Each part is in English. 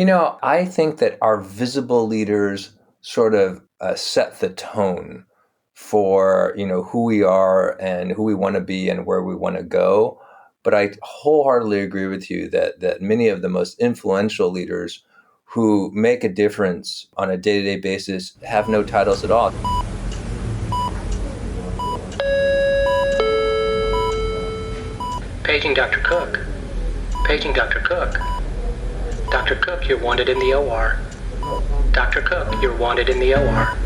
I think that our visible leaders sort of set the tone for, who we are and who we want to be and where we want to go. But I wholeheartedly agree with you that many of the most influential leaders who make a difference on a day-to-day basis have no titles at all. Paging Dr. Cook. Paging Dr. Cook. Dr. Cook, you're wanted in the OR. Dr. Cook, you're wanted in the OR.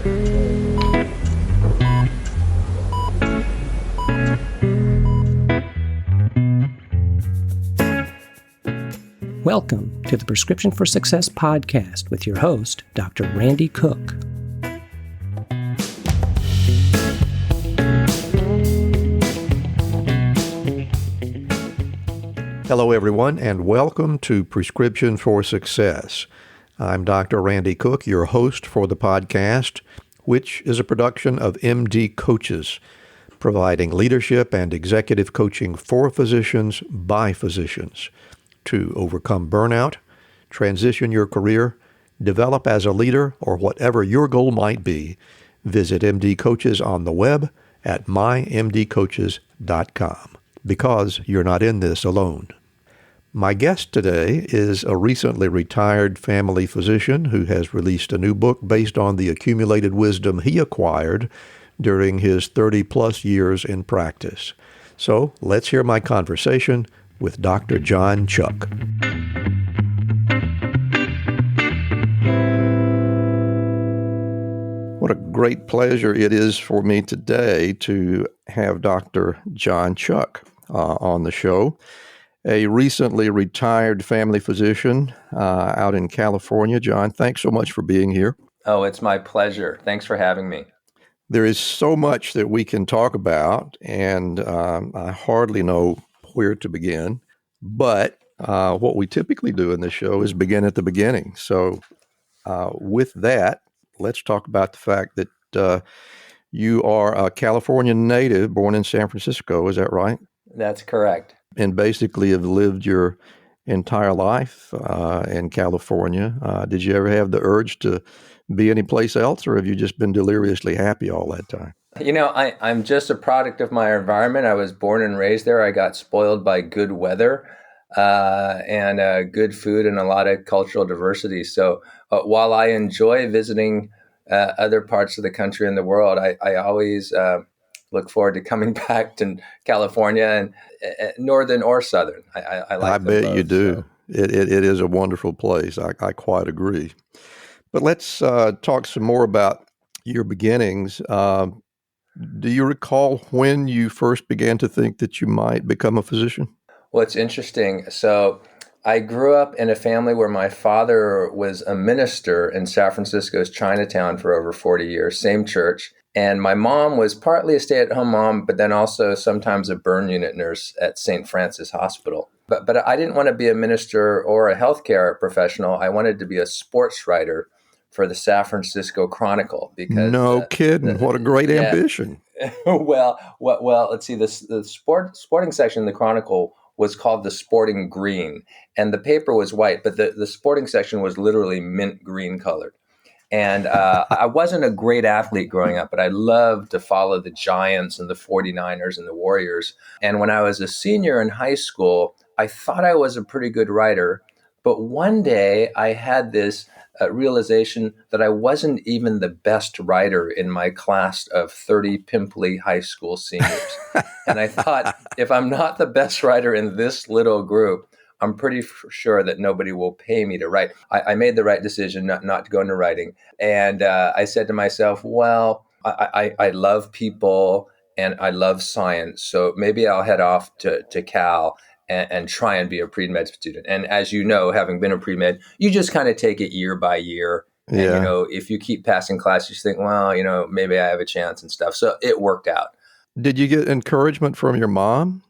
Welcome to the Prescription for Success podcast with your host, Dr. Randy Cook. Hello, everyone, and welcome to Prescription for Success. I'm Dr. Randy Cook, your host for the podcast, which is a production of MD Coaches, providing leadership and executive coaching for physicians by physicians to overcome burnout, transition your career, develop as a leader, or whatever your goal might be. Visit MD Coaches on the web at mymdcoaches.com. Because you're not in this alone. My guest today is a recently retired family physician who has released a new book based on the accumulated wisdom he acquired during his 30-plus years in practice. So let's hear my conversation with Dr. John Chuck. What a great pleasure it is for me today to have Dr. John Chuck on the show, a recently retired family physician out in California. John, thanks so much for being here. Oh, it's my pleasure. Thanks for having me. There is so much that we can talk about, and I hardly know where to begin. But what we typically do in this show is begin at the beginning. So with that, let's talk about the fact that you are a California native born in San Francisco. Is that right? That's correct. And basically have lived your entire life in California. Did you ever have the urge to be anyplace else, or have you just been deliriously happy all that time? I'm just a product of my environment. I was born and raised there. I got spoiled by good weather and good food and a lot of cultural diversity. So while I enjoy visiting other parts of the country and the world, I always look forward to coming back to California, and northern or southern. I like. I bet both, you do. So. It is a wonderful place. I quite agree. But let's talk some more about your beginnings. Do you recall when you first began to think that you might become a physician? Well, it's interesting. So I grew up in a family where my father was a minister in San Francisco's Chinatown for over 40 years, same church. And my mom was partly a stay-at-home mom, but then also sometimes a burn unit nurse at St. Francis Hospital. But I didn't want to be a minister or a healthcare professional. I wanted to be a sports writer for the San Francisco Chronicle. Because no kidding! What a great ambition! Well, let's see. The sporting section in the Chronicle was called the Sporting Green, and the paper was white, but the sporting section was literally mint green colored. And I wasn't a great athlete growing up, but I loved to follow the Giants and the 49ers and the Warriors. And when I was a senior in high school, I thought I was a pretty good writer. But one day I had this realization that I wasn't even the best writer in my class of 30 pimply high school seniors. And I thought, if I'm not the best writer in this little group, I'm pretty sure that nobody will pay me to write. I made the right decision not to go into writing. And I said to myself, well, I love people and I love science. So maybe I'll head off to Cal and try and be a pre-med student. And as you know, having been a pre-med, you just kind of take it year by year. And, if you keep passing class, you think, well, maybe I have a chance and stuff. So it worked out. Did you get encouragement from your mom?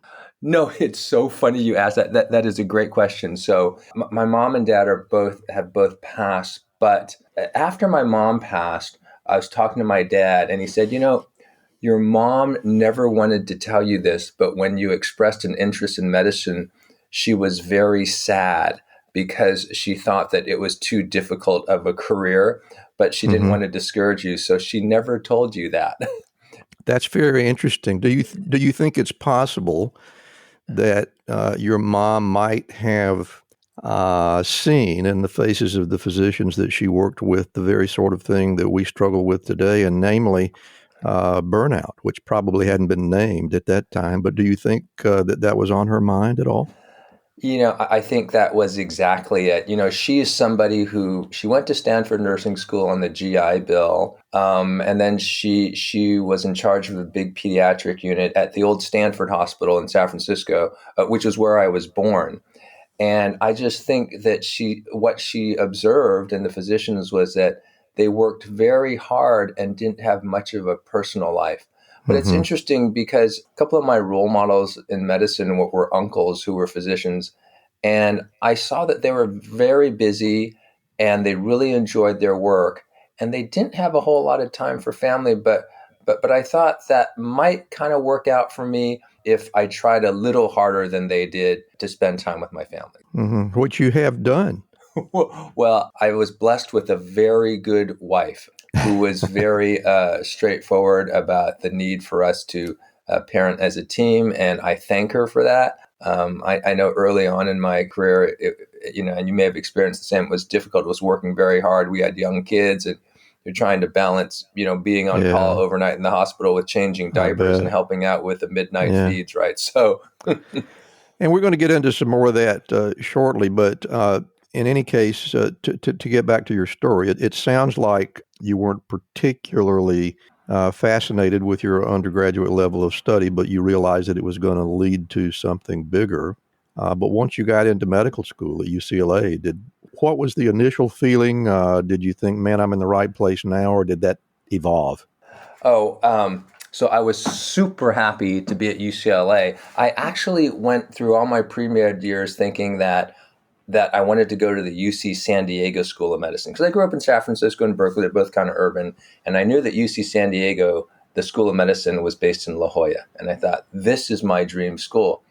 No, it's so funny you asked that. That is a great question. So my mom and dad have both passed. But after my mom passed, I was talking to my dad and he said, your mom never wanted to tell you this, but when you expressed an interest in medicine, she was very sad because she thought that it was too difficult of a career, but she didn't want to discourage you. So she never told you that. That's very interesting. Do you think it's possible that your mom might have seen in the faces of the physicians that she worked with the very sort of thing that we struggle with today, and namely burnout, which probably hadn't been named at that time? But do you think that was on her mind at all? I think that was exactly it. She is somebody who she went to Stanford Nursing School on the GI Bill, and then she was in charge of a big pediatric unit at the old Stanford Hospital in San Francisco, which is where I was born. And I just think that what she observed in the physicians was that they worked very hard and didn't have much of a personal life. But it's interesting because a couple of my role models in medicine were uncles who were physicians. And I saw that they were very busy and they really enjoyed their work. And they didn't have a whole lot of time for family. But I thought that might kind of work out for me if I tried a little harder than they did to spend time with my family. Which you have done. Well, I was blessed with a very good wife who was very straightforward about the need for us to parent as a team, and I thank her for that. I know early on in my career, and you may have experienced the same, it was difficult. It was working very hard. We had young kids, and you're trying to balance, being on call overnight in the hospital with changing diapers and helping out with the midnight feeds, right? So, and we're going to get into some more of that shortly, but in any case, to get back to your story, it sounds like you weren't particularly fascinated with your undergraduate level of study, but you realized that it was going to lead to something bigger. But once you got into medical school at UCLA, what was the initial feeling? Did you think, man, I'm in the right place now, or did that evolve? So I was super happy to be at UCLA. I actually went through all my pre-med years thinking that I wanted to go to the UC San Diego School of Medicine, because I grew up in San Francisco and Berkeley. They're both kind of urban. And I knew that UC San Diego, the School of Medicine, was based in La Jolla. And I thought, this is my dream school.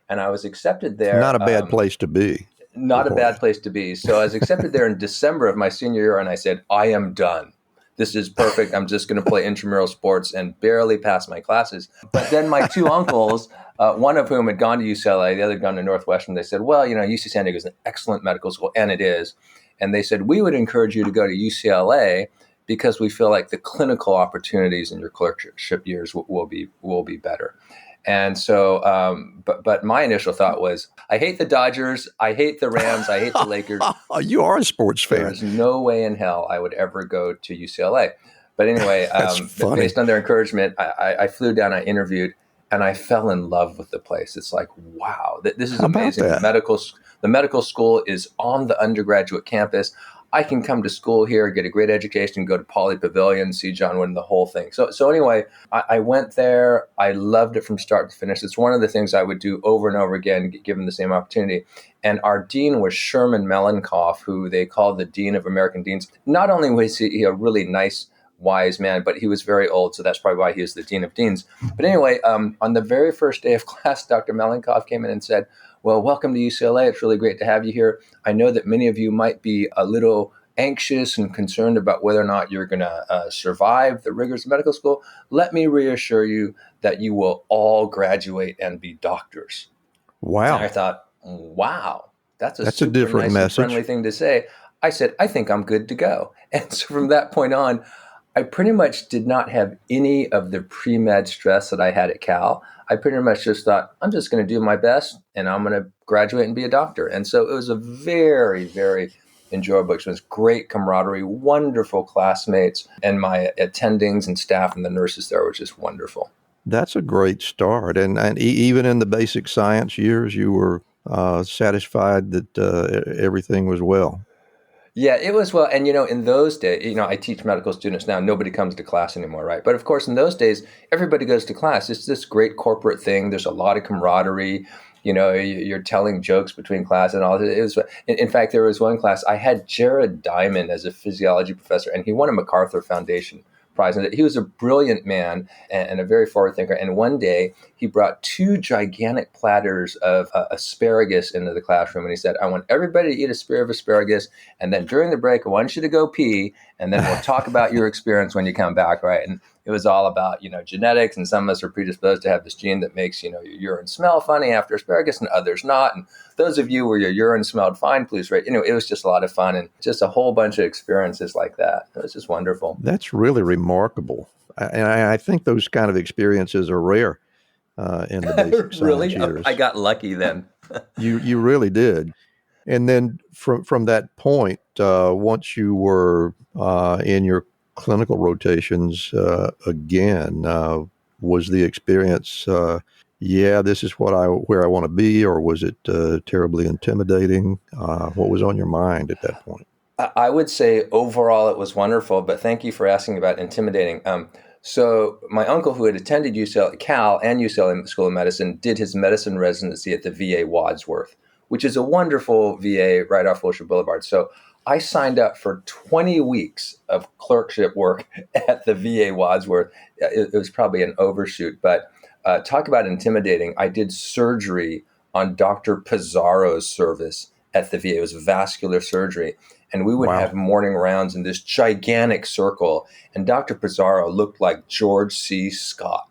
And I was accepted there. Not a bad place to be. Not a bad place to be. So I was accepted there in December of my senior year, and I said, I am done. This is perfect. I'm just going to play intramural sports and barely pass my classes. But then my two uncles, one of whom had gone to UCLA, the other had gone to Northwestern, they said, well, UC San Diego is an excellent medical school, and it is. And they said, we would encourage you to go to UCLA because we feel like the clinical opportunities in your clerkship years will be better. And so, but my initial thought was, I hate the Dodgers, I hate the Rams, I hate the Lakers. You are a sports fan. There's no way in hell I would ever go to UCLA. But anyway, based on their encouragement, I flew down, I interviewed, and I fell in love with the place. It's like, wow, this is amazing. The medical school is on the undergraduate campus. I can come to school here, get a great education, go to Poly Pavilion, see John Wooden, the whole thing. So anyway, I went there. I loved it from start to finish. It's one of the things I would do over and over again, given the same opportunity. And our dean was Sherman Mellenkopf, who they called the Dean of American Deans. Not only was he a really nice, wise man, but he was very old, so that's probably why he was the Dean of Deans. But anyway, on the very first day of class, Dr. Mellenkopf came in and said, well, welcome to UCLA. It's really great to have you here. I know that many of you might be a little anxious and concerned about whether or not you're going to survive the rigors of medical school. Let me reassure you that you will all graduate and be doctors. Wow. And I thought, wow, that's a different nice message. And friendly thing to say. I said, I think I'm good to go. And so from that point on, I pretty much did not have any of the pre-med stress that I had at Cal. I pretty much just thought, I'm just going to do my best and I'm going to graduate and be a doctor. And so it was a very, very enjoyable experience, great camaraderie, wonderful classmates, and my attendings and staff and the nurses there were just wonderful. That's a great start. And even in the basic science years, you were satisfied that everything was well. Yeah, it was well. And, in those days, I teach medical students now. Nobody comes to class anymore, right? But of course, in those days, everybody goes to class. It's this great corporate thing. There's a lot of camaraderie. You're telling jokes between class and all. It was, in fact, there was one class, I had Jared Diamond as a physiology professor, and he won a MacArthur Foundation prize. And he was a brilliant man and a very forward thinker. And one day he brought 2 gigantic platters of asparagus into the classroom. And he said, I want everybody to eat a spear of asparagus. And then during the break, I want you to go pee. And then we'll talk about your experience when you come back, right? And it was all about, genetics. And some of us are predisposed to have this gene that makes, your urine smell funny after asparagus and others not. And those of you where your urine smelled fine, please rate. It was just a lot of fun and just a whole bunch of experiences like that. It was just wonderful. That's really remarkable. And I think those kind of experiences are rare in the basic science Really? years. I got lucky then. You really did. And then from that point, once you were in your clinical rotations again, was the experience, this is where I want to be, or was it terribly intimidating? What was on your mind at that point? I would say overall it was wonderful, but thank you for asking about intimidating. So my uncle, who had attended Cal and UCLA School of Medicine, did his medicine residency at the VA Wadsworth, which is a wonderful VA right off Wilshire Boulevard. So I signed up for 20 weeks of clerkship work at the VA Wadsworth. It was probably an overshoot, but talk about intimidating. I did surgery on Dr. Pizarro's service at the VA. It was vascular surgery. And we would have morning rounds in this gigantic circle. And Dr. Pizarro looked like George C. Scott.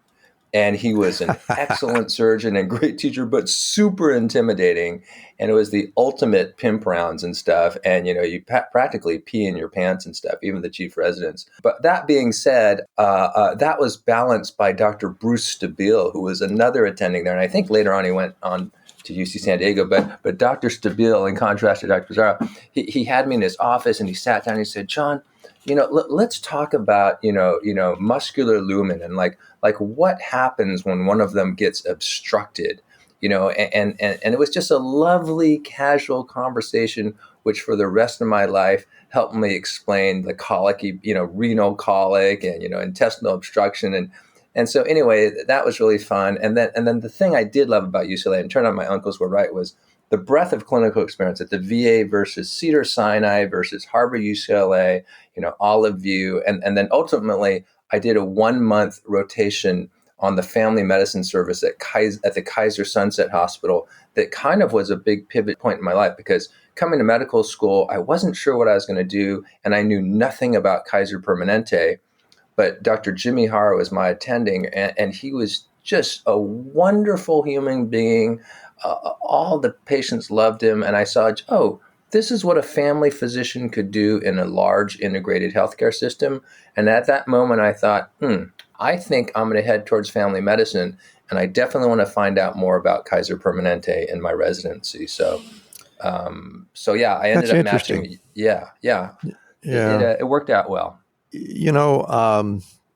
And he was an excellent surgeon and great teacher, but super intimidating. And it was the ultimate pimp rounds and stuff. And, you practically pee in your pants and stuff, even the chief residents. But that being said, that was balanced by Dr. Bruce Stabile, who was another attending there. And I think later on he went on to UC San Diego. But Dr. Stabile, in contrast to Dr. Pizarro, he had me in his office and he sat down and he said, John, let's talk about, muscular lumen and like what happens when one of them gets obstructed, and it was just a lovely casual conversation, which for the rest of my life helped me explain the colicky, renal colic and, intestinal obstruction. And so anyway, that was really fun. And then the thing I did love about UCLA, and turned out my uncles were right, was the breadth of clinical experience at the VA versus Cedars-Sinai versus Harvard, UCLA, Olive View. And then ultimately, I did a 1-month rotation on the family medicine service at the Kaiser Sunset Hospital that kind of was a big pivot point in my life, because coming to medical school, I wasn't sure what I was going to do, and I knew nothing about Kaiser Permanente. But Dr. Jimmy Hara was my attending, and he was just a wonderful human being. All the patients loved him, and I saw, this is what a family physician could do in a large integrated healthcare system. And at that moment, I thought, I think I'm going to head towards family medicine, and I definitely want to find out more about Kaiser Permanente in my residency. So I ended up matching. Yeah. It worked out well.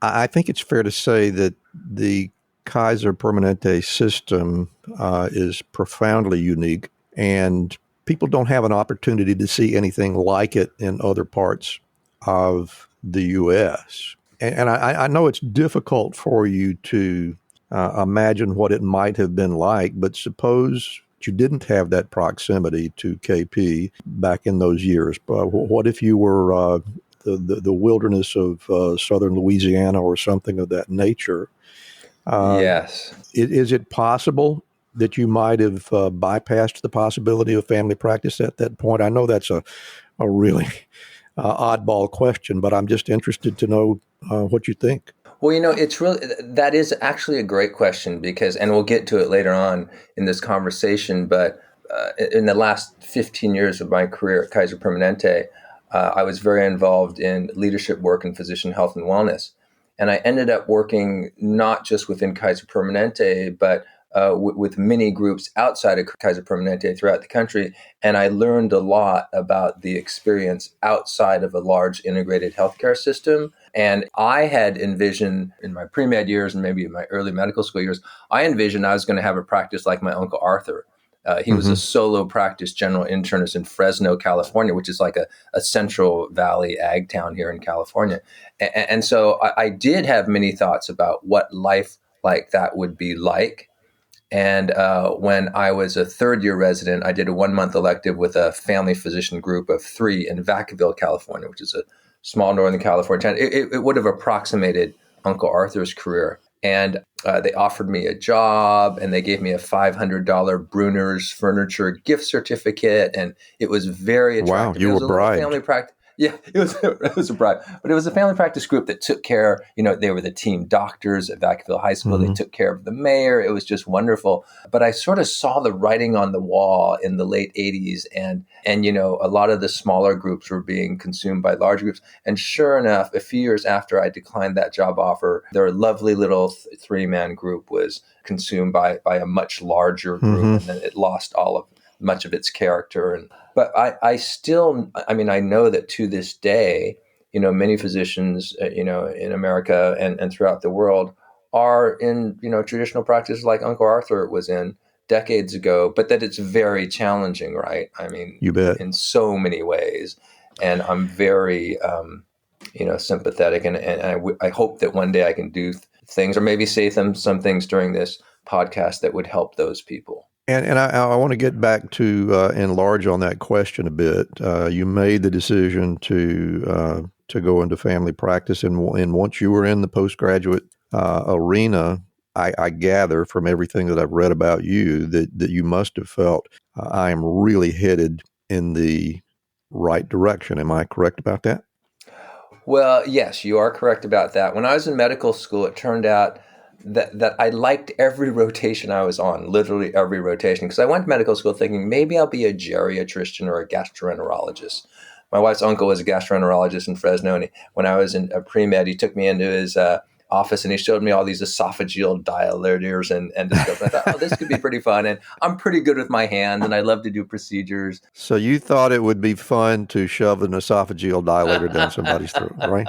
I think it's fair to say that the Kaiser Permanente system is profoundly unique, and people don't have an opportunity to see anything like it in other parts of the U.S. And I know it's difficult for you to imagine what it might have been like, but suppose you didn't have that proximity to KP back in those years. What if you were the wilderness of southern Louisiana or something of that nature? Yes. Is it possible that you might have bypassed the possibility of family practice at that point? I know that's a really oddball question, but I'm just interested to know what you think. Well, that is actually a great question, because, and we'll get to it later on in this conversation, but in the last 15 years of my career at Kaiser Permanente, I was very involved in leadership work in physician health and wellness. And I ended up working not just within Kaiser Permanente, but with many groups outside of Kaiser Permanente throughout the country. And I learned a lot about the experience outside of a large integrated healthcare system. And I had envisioned in my pre-med years and maybe in my early medical school years, I envisioned I was going to have a practice like my Uncle Arthur. He was a solo practice general internist in Fresno, California, which is like a Central Valley ag town here in California. And so I did have many thoughts about what life like that would be like. And when I was a third-year resident, I did a 1-month elective with a family physician group of 3 in Vacaville, California, which is a small Northern California town. It would have approximated Uncle Arthur's career. And they offered me a job, and they gave me a $500 Brunner's Furniture gift certificate, and it was very attractive. Wow, you were bribed. Family practice. Yeah, it was a bribe, but it was a family practice group that took care. They were the team doctors at Vacaville High School. Mm-hmm. They took care of the mayor. It was just wonderful. But I sort of saw the writing on the wall in the late '80s, and a lot of the smaller groups were being consumed by large groups. And sure enough, a few years after I declined that job offer, their lovely little 3-man group was consumed by a much larger group, Mm-hmm. and then it lost much of its character. But I still, I know that to this day, many physicians, in America and throughout the world are in, traditional practice like Uncle Arthur was in decades ago, but that it's very challenging, right? You bet. In so many ways. And I'm very, sympathetic. And I hope that one day I can do things or maybe say some things during this podcast that would help those people. And I want to get back to enlarge on that question a bit. You made the decision to go into family practice, and once you were in the postgraduate arena, I gather from everything that I've read about you that you must have felt I am really headed in the right direction. Am I correct about that? Well, yes, you are correct about that. When I was in medical school, it turned out that I liked every rotation I was on, literally every rotation, because I went to medical school thinking maybe I'll be a geriatrician or a gastroenterologist. My wife's uncle was a gastroenterologist in Fresno, and when I was in a pre-med, he took me into his office and he showed me all these esophageal dilators and endoscopes. And I thought, this could be pretty fun. And I'm pretty good with my hands, and I love to do procedures. So you thought it would be fun to shove an esophageal dilator down somebody's throat, right?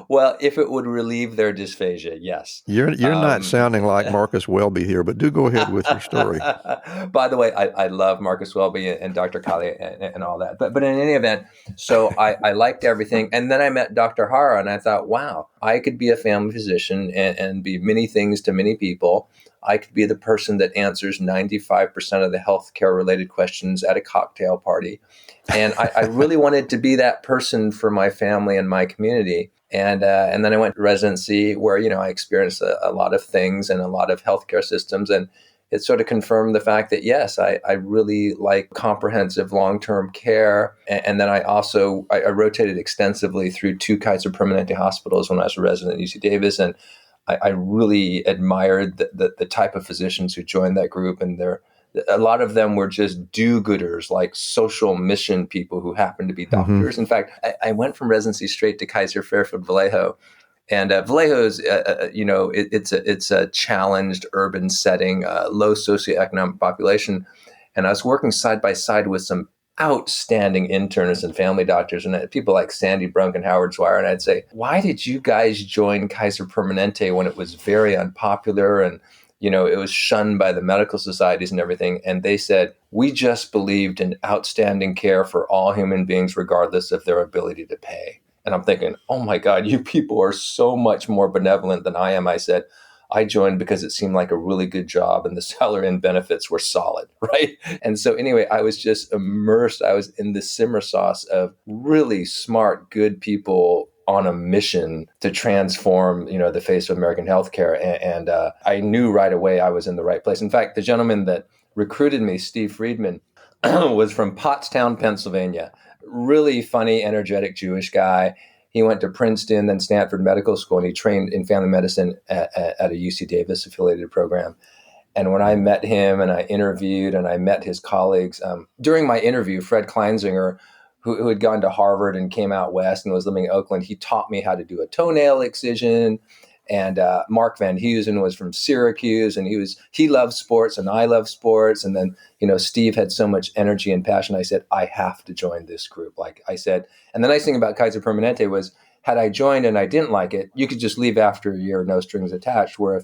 Well, if it would relieve their dysphagia, yes. You're not sounding like Marcus Welby here, but do go ahead with your story. By the way, I love Marcus Welby and Dr. Kali and all that. But in any event, so I liked everything. And then I met Dr. Hara, and I thought, wow, I could be a family physician and be many things to many people. I could be the person that answers 95% of the healthcare-related questions at a cocktail party. And I really wanted to be that person for my family and my community. And then I went to residency where, I experienced a lot of things and a lot of healthcare systems. And it sort of confirmed the fact that, yes, I really like comprehensive long-term care. And then I rotated extensively through 2 Kaiser Permanente hospitals when I was a resident at UC Davis. And I really admired the type of physicians who joined that group. And a lot of them were just do-gooders, like social mission people who happened to be doctors. In fact, I went from residency straight to Kaiser Fairfield Vallejo. And Vallejo is, it's a challenged urban setting, low socioeconomic population. And I was working side by side with some outstanding internists and family doctors and people like Sandy Brunk and Howard Swire. And I'd say, why did you guys join Kaiser Permanente when it was very unpopular and it was shunned by the medical societies and everything? And they said, we just believed in outstanding care for all human beings, regardless of their ability to pay. And I'm thinking, oh my God, you people are so much more benevolent than I am. I said, I joined because it seemed like a really good job and the salary and benefits were solid, right? And so anyway, I was just immersed. I was in the simmer sauce of really smart, good people on a mission to transform, the face of American healthcare. And I knew right away I was in the right place. In fact, the gentleman that recruited me, Steve Friedman, was from Pottstown, Pennsylvania. Really funny, energetic Jewish guy. He went to Princeton, then Stanford Medical School, and he trained in family medicine at a UC Davis affiliated program. And when I met him and I interviewed and I met his colleagues, during my interview, Fred Kleinzinger, who had gone to Harvard and came out west and was living in Oakland, he taught me how to do a toenail excision. And Mark Van Heusen was from Syracuse, and he loved sports and I love sports. And then, Steve had so much energy and passion. I said, I have to join this group. Like I said, and the nice thing about Kaiser Permanente was, had I joined and I didn't like it, you could just leave after a year, no strings attached. Where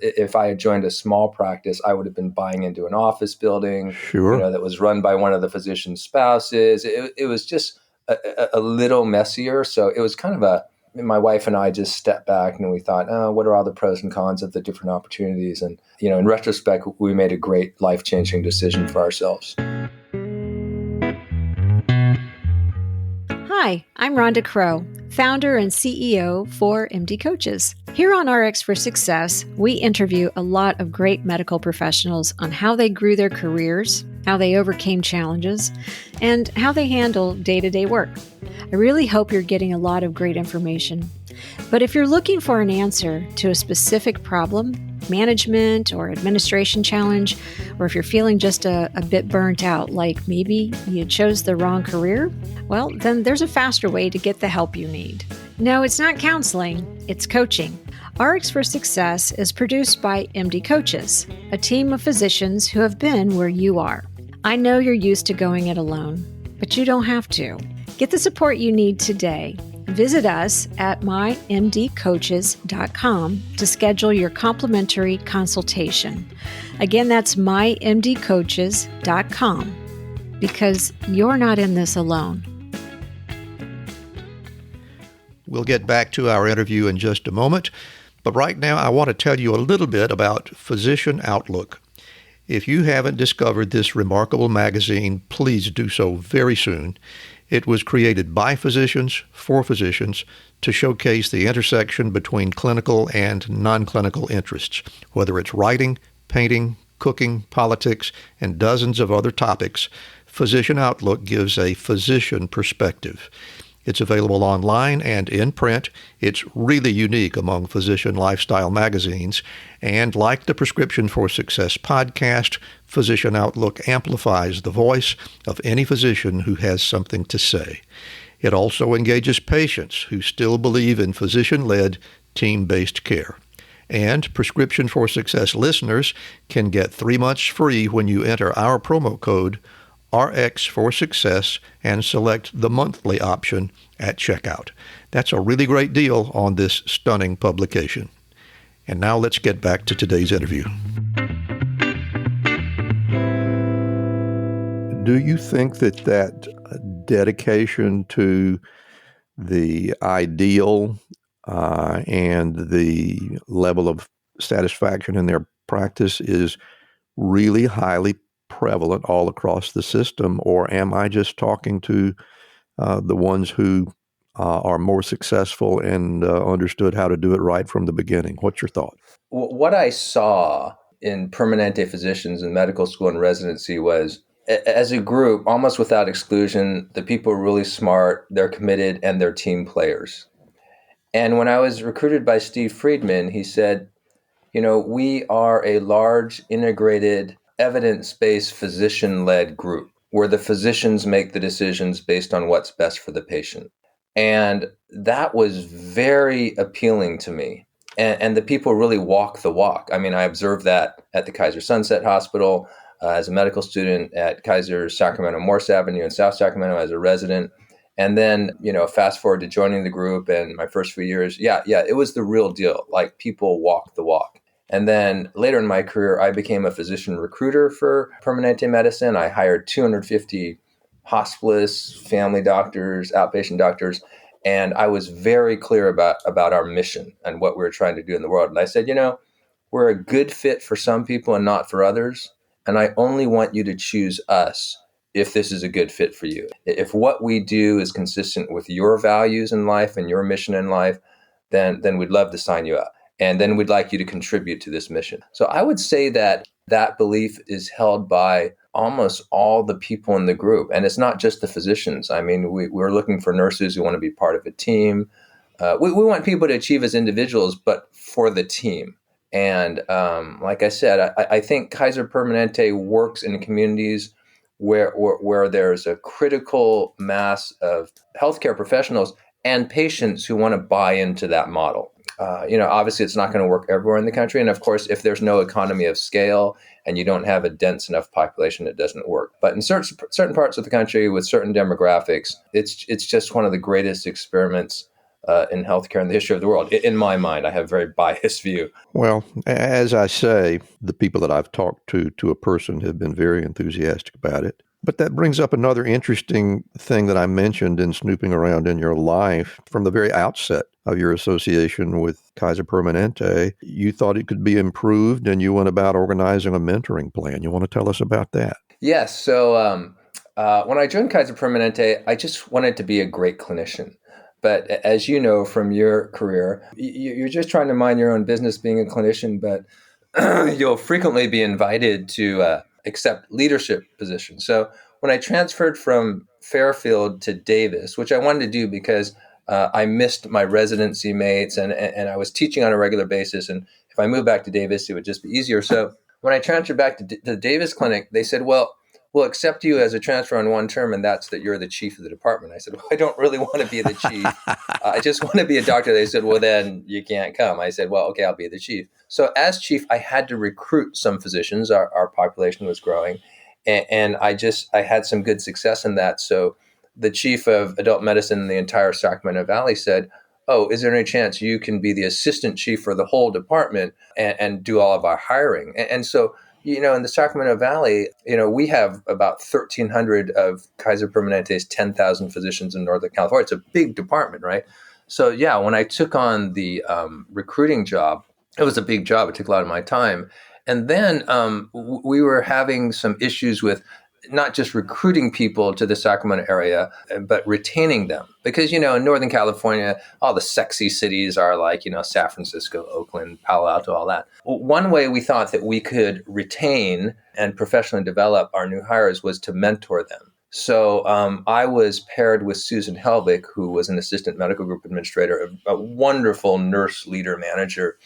if I had joined a small practice, I would have been buying into an office building, Sure. That was run by one of the physician's spouses. It was just a little messier. So it was kind of my wife and I just stepped back and we thought, what are all the pros and cons of the different opportunities? And, in retrospect, we made a great life-changing decision for ourselves. Hi, I'm Rhonda Crow, founder and CEO for MD Coaches. Here on RX for Success, we interview a lot of great medical professionals on how they grew their careers, how they overcame challenges, and how they handle day-to-day work. I really hope you're getting a lot of great information. But if you're looking for an answer to a specific problem, management or administration challenge, or if you're feeling just a bit burnt out, like maybe you chose the wrong career, well, then there's a faster way to get the help you need. No, it's not counseling, it's coaching. RX for Success is produced by MD Coaches, a team of physicians who have been where you are. I know you're used to going it alone, but you don't have to. Get the support you need today. Visit us at mymdcoaches.com to schedule your complimentary consultation. Again, that's mymdcoaches.com, because you're not in this alone. We'll get back to our interview in just a moment, but right now I want to tell you a little bit about Physician Outlook. If you haven't discovered this remarkable magazine, please do so very soon. It was created by physicians, for physicians, to showcase the intersection between clinical and non-clinical interests, whether it's writing, painting, cooking, politics, and dozens of other topics. Physician Outlook gives a physician perspective. It's available online and in print. It's really unique among physician lifestyle magazines. And like the Prescription for Success podcast, Physician Outlook amplifies the voice of any physician who has something to say. It also engages patients who still believe in physician-led, team-based care. And Prescription for Success listeners can get 3 months free when you enter our promo code RX for Success and select the monthly option at checkout. That's a really great deal on this stunning publication. And now let's get back to today's interview. Do you think that dedication to the ideal and the level of satisfaction in their practice is really highly prevalent all across the system, or am I just talking to the ones who are more successful and understood how to do it right from the beginning? What's your thought? What I saw in Permanente physicians in medical school and residency was, as a group, almost without exclusion, the people are really smart, they're committed, and they're team players. And when I was recruited by Steve Friedman, he said, we are a large, integrated, evidence-based, physician-led group where the physicians make the decisions based on what's best for the patient. And that was very appealing to me. And the people really walk the walk. I mean, I observed that at the Kaiser Sunset Hospital as a medical student, at Kaiser Sacramento Morse Avenue in South Sacramento as a resident. And then, fast forward to joining the group and my first few years, it was the real deal. Like, people walk the walk. And then later in my career, I became a physician recruiter for Permanente Medicine. I hired 250 hospice, family doctors, outpatient doctors, and I was very clear about our mission and what we were trying to do in the world. And I said, we're a good fit for some people and not for others, and I only want you to choose us if this is a good fit for you. If what we do is consistent with your values in life and your mission in life, then we'd love to sign you up. And then we'd like you to contribute to this mission. So I would say that belief is held by almost all the people in the group. And it's not just the physicians. I mean, we're looking for nurses who want to be part of a team. We want people to achieve as individuals, but for the team. And like I said, I think Kaiser Permanente works in communities where there's a critical mass of healthcare professionals and patients who want to buy into that model. Obviously it's not going to work everywhere in the country. And of course, if there's no economy of scale and you don't have a dense enough population, it doesn't work. But in certain parts of the country with certain demographics, it's just one of the greatest experiments in healthcare in the history of the world. In my mind, I have a very biased view. Well, as I say, the people that I've talked to a person have been very enthusiastic about it. But that brings up another interesting thing that I mentioned in snooping around in your life. From the very outset of your association with Kaiser Permanente, you thought it could be improved and you went about organizing a mentoring plan. You want to tell us about that? Yes. So When I joined Kaiser Permanente, I just wanted to be a great clinician. But as you know from your career, you're just trying to mind your own business being a clinician, but you'll frequently be invited to accept leadership positions. So when I transferred from Fairfield to Davis, which I wanted to do because I missed my residency mates and I was teaching on a regular basis. And if I moved back to Davis, it would just be easier. So when I transferred back to the Davis clinic, they said, well, we'll accept you as a transfer on one term, and that's that you're the chief of the department. I said, well, I don't really want to be the chief. I just want to be a doctor. They said, well, then you can't come. I said, well, okay, I'll be the chief. So as chief, I had to recruit some physicians. Our population was growing, and I had some good success in that. So the chief of adult medicine in the entire Sacramento Valley said, oh, is there any chance you can be the assistant chief for the whole department and do all of our hiring? And so, in the Sacramento Valley, we have about 1,300 of Kaiser Permanente's 10,000 physicians in Northern California. It's a big department, right? So, yeah, when I took on the recruiting job, it was a big job. It took a lot of my time. And then we were having some issues with not just recruiting people to the Sacramento area, but retaining them. Because, in Northern California, all the sexy cities are like, San Francisco, Oakland, Palo Alto, all that. One way we thought that we could retain and professionally develop our new hires was to mentor them. So I was paired with Susan Helbig, who was an assistant medical group administrator, a wonderful nurse leader manager.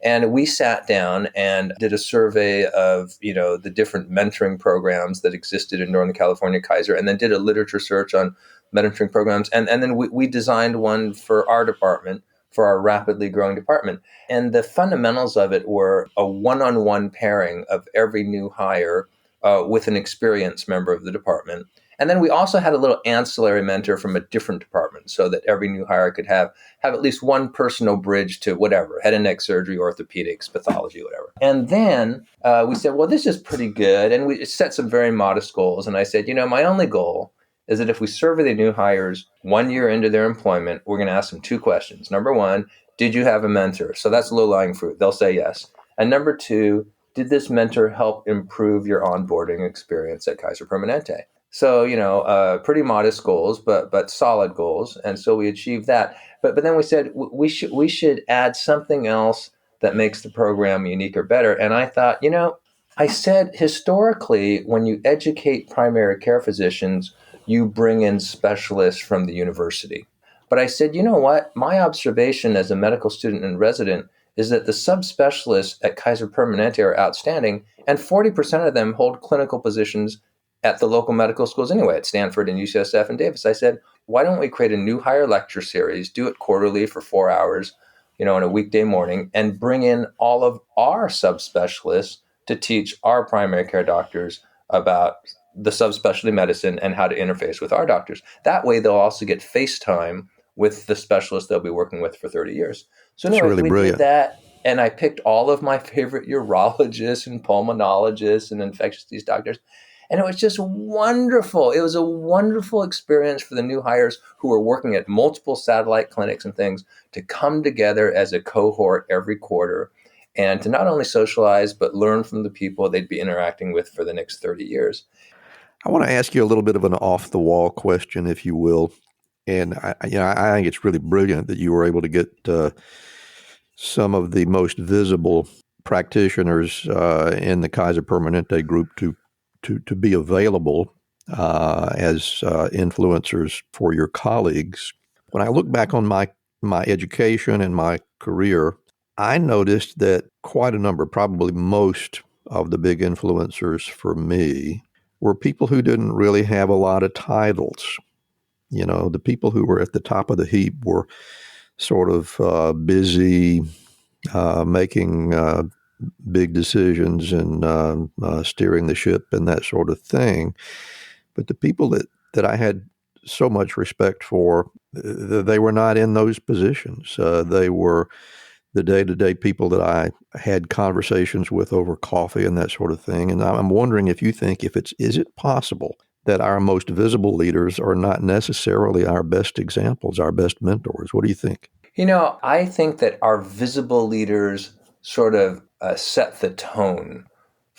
And we sat down and did a survey of, the different mentoring programs that existed in Northern California Kaiser, and then did a literature search on mentoring programs. And then we designed one for our department, for our rapidly growing department. And the fundamentals of it were a one-on-one pairing of every new hire with an experienced member of the department. And then we also had a little ancillary mentor from a different department so that every new hire could have at least one personal bridge to whatever, head and neck surgery, orthopedics, pathology, whatever. And then we said, well, this is pretty good. And we set some very modest goals. And I said, my only goal is that if we survey the new hires 1 year into their employment, we're going to ask them two questions. Number one, did you have a mentor? So that's low-lying fruit. They'll say yes. And number two, did this mentor help improve your onboarding experience at Kaiser Permanente? So, pretty modest goals, but solid goals. And so we achieved that. But then we said we should add something else that makes the program unique or better. And I thought, I said historically, when you educate primary care physicians, you bring in specialists from the university. But I said, you know what? My observation as a medical student and resident is that the subspecialists at Kaiser Permanente are outstanding, and 40% of them hold clinical positions at the local medical schools anyway, at Stanford and UCSF and Davis. I said, why don't we create a new hire lecture series, do it quarterly for 4 hours, on a weekday morning, and bring in all of our subspecialists to teach our primary care doctors about the subspecialty medicine and how to interface with our doctors. That way, they'll also get face time with the specialists they'll be working with for 30 years. So anyway, really we brilliant. did that, and I picked all of my favorite urologists and pulmonologists and infectious disease doctors. And it was just wonderful. It was a wonderful experience for the new hires who were working at multiple satellite clinics and things to come together as a cohort every quarter and to not only socialize, but learn from the people they'd be interacting with for the next 30 years. I want to ask you a little bit of an off-the-wall question, if you will. And I think it's really brilliant that you were able to get some of the most visible practitioners in the Kaiser Permanente group to be available as influencers for your colleagues. When I look back on my education and my career, I noticed that quite a number, probably most of the big influencers for me, were people who didn't really have a lot of titles. The people who were at the top of the heap were sort of busy making big decisions and steering the ship and that sort of thing. But the people that I had so much respect for, they were not in those positions. They were the day-to-day people that I had conversations with over coffee and that sort of thing. And I'm wondering if you think is it possible that our most visible leaders are not necessarily our best examples, our best mentors? What do you think? I think that our visible leaders sort of set the tone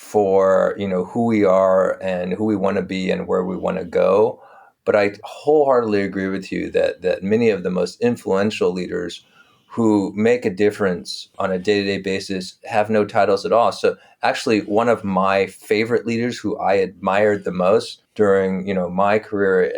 for, who we are and who we want to be and where we want to go. But I wholeheartedly agree with you that many of the most influential leaders who make a difference on a day-to-day basis have no titles at all. So actually, one of my favorite leaders who I admired the most during, my career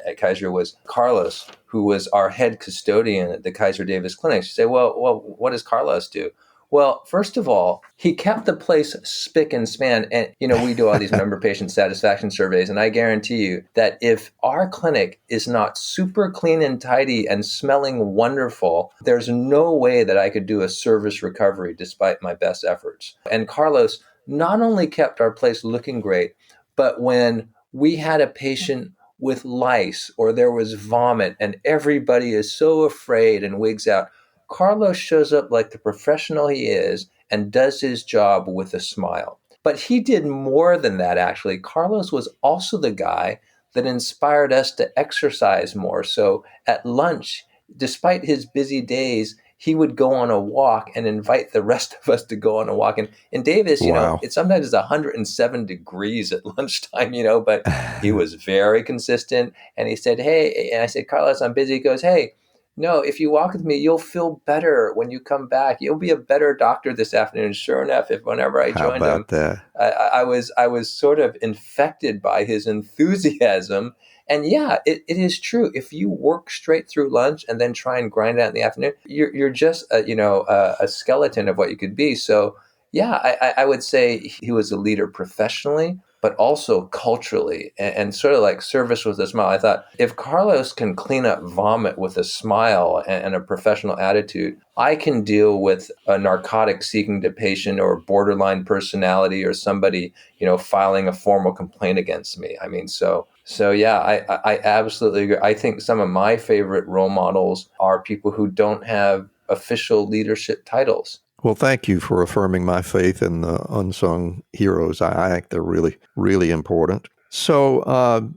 at Kaiser was Carlos, who was our head custodian at the Kaiser Davis Clinic. You say, well, what does Carlos do? Well, first of all, he kept the place spick and span. And, we do all these member patient satisfaction surveys. And I guarantee you that if our clinic is not super clean and tidy and smelling wonderful, there's no way that I could do a service recovery despite my best efforts. And Carlos not only kept our place looking great, but when we had a patient with lice or there was vomit and everybody is so afraid and wigs out, Carlos shows up like the professional he is and does his job with a smile. But he did more than that, actually. Carlos was also the guy that inspired us to exercise more. So at lunch, despite his busy days, he would go on a walk and invite the rest of us to go on a walk. And in Davis, Wow. It sometimes is 107 degrees at lunchtime, but he was very consistent. And he said, hey, and I said, Carlos, I'm busy. He goes, hey, no, if you walk with me, you'll feel better when you come back. You'll be a better doctor this afternoon. Sure enough, whenever I joined him, I was sort of infected by his enthusiasm. And yeah, it is true. If you work straight through lunch and then try and grind out in the afternoon, you're just a skeleton of what you could be. So yeah, I would say he was a leader professionally, but also culturally, and sort of like service with a smile. I thought, if Carlos can clean up vomit with a smile and a professional attitude, I can deal with a narcotic-seeking patient or borderline personality or somebody, filing a formal complaint against me. I mean, so yeah, I absolutely agree. I think some of my favorite role models are people who don't have official leadership titles. Well, thank you for affirming my faith in the unsung heroes. I think they're really, really important. So,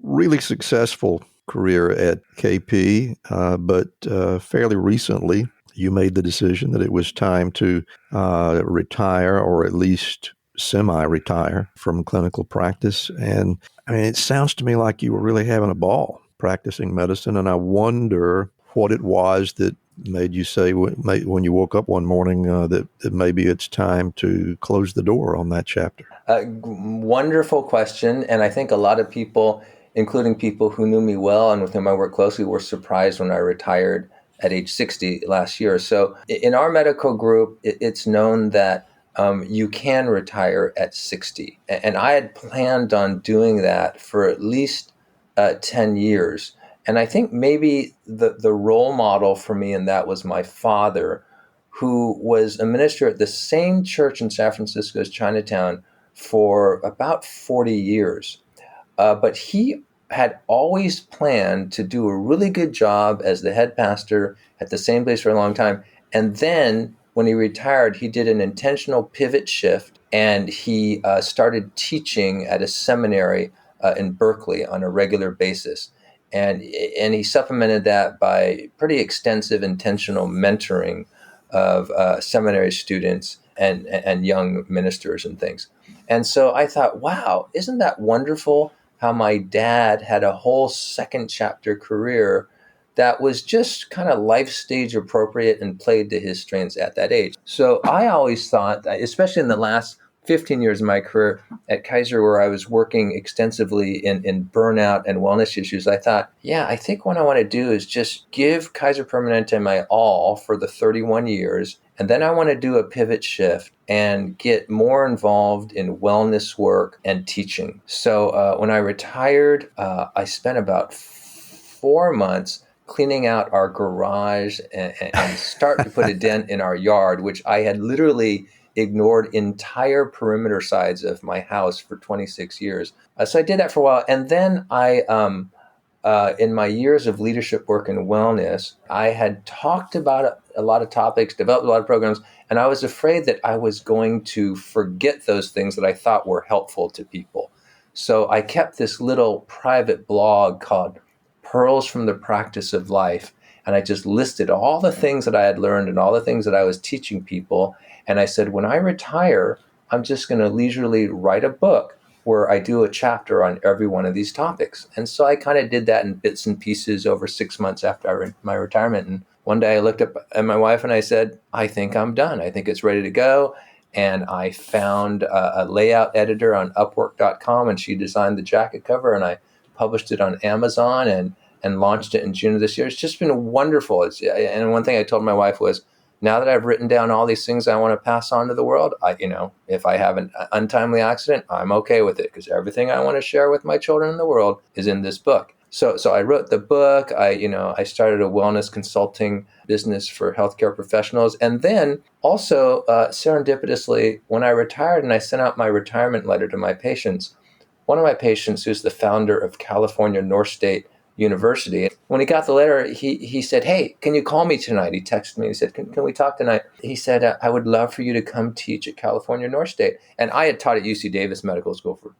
really successful career at KP, but fairly recently, you made the decision that it was time to retire, or at least semi-retire from clinical practice. And I mean, it sounds to me like you were really having a ball practicing medicine, and I wonder what it was that made you say when you woke up one morning that maybe it's time to close the door on that chapter? Wonderful question. And I think a lot of people, including people who knew me well and with whom I worked closely, were surprised when I retired at age 60 last year. So in our medical group, it's known that you can retire at 60. And I had planned on doing that for at least 10 years. And I think maybe the role model for me in that was my father, who was a minister at the same church in San Francisco as Chinatown for about 40 years. But he had always planned to do a really good job as the head pastor at the same place for a long time. And then when he retired, he did an intentional pivot shift, and he started teaching at a seminary in Berkeley on a regular basis. And he supplemented that by pretty extensive intentional mentoring of seminary students and young ministers and things. And so I thought, wow, isn't that wonderful how my dad had a whole second chapter career that was just kind of life stage appropriate and played to his strengths at that age. So I always thought that, especially in the last 15 years of my career at Kaiser, where I was working extensively in burnout and wellness issues, I thought, yeah, I think what I want to do is just give Kaiser Permanente my all for the 31 years. And then I want to do a pivot shift and get more involved in wellness work and teaching. So when I retired, I spent about 4 months cleaning out our garage and start to put a dent in our yard, which I had literally ignored entire perimeter sides of my house for 26 years. So I did that for a while. And then I, in my years of leadership work and wellness, I had talked about a lot of topics, developed a lot of programs, and I was afraid that I was going to forget those things that I thought were helpful to people. So I kept this little private blog called Pearls from the Practice of Life. And I just listed all the things that I had learned and all the things that I was teaching people. And I said, when I retire, I'm just going to leisurely write a book where I do a chapter on every one of these topics. And so I kind of did that in bits and pieces over 6 months after my retirement. And one day I looked up at my wife and I said, I think I'm done. I think it's ready to go. And I found a layout editor on Upwork.com, and she designed the jacket cover, and I published it on Amazon and launched it in June of this year. It's just been wonderful. And one thing I told my wife was, now that I've written down all these things I want to pass on to the world, if I have an untimely accident, I'm okay with it, because everything I want to share with my children in the world is in this book. So I wrote the book. I started a wellness consulting business for healthcare professionals. And then also serendipitously, when I retired and I sent out my retirement letter to my patients, one of my patients, who's the founder of California North State University, when he got the letter, he said, "Hey, can you call me tonight?" He texted me. He said, "Can we talk tonight?" He said, "I would love for you to come teach at California North State." And I had taught at UC Davis Medical School for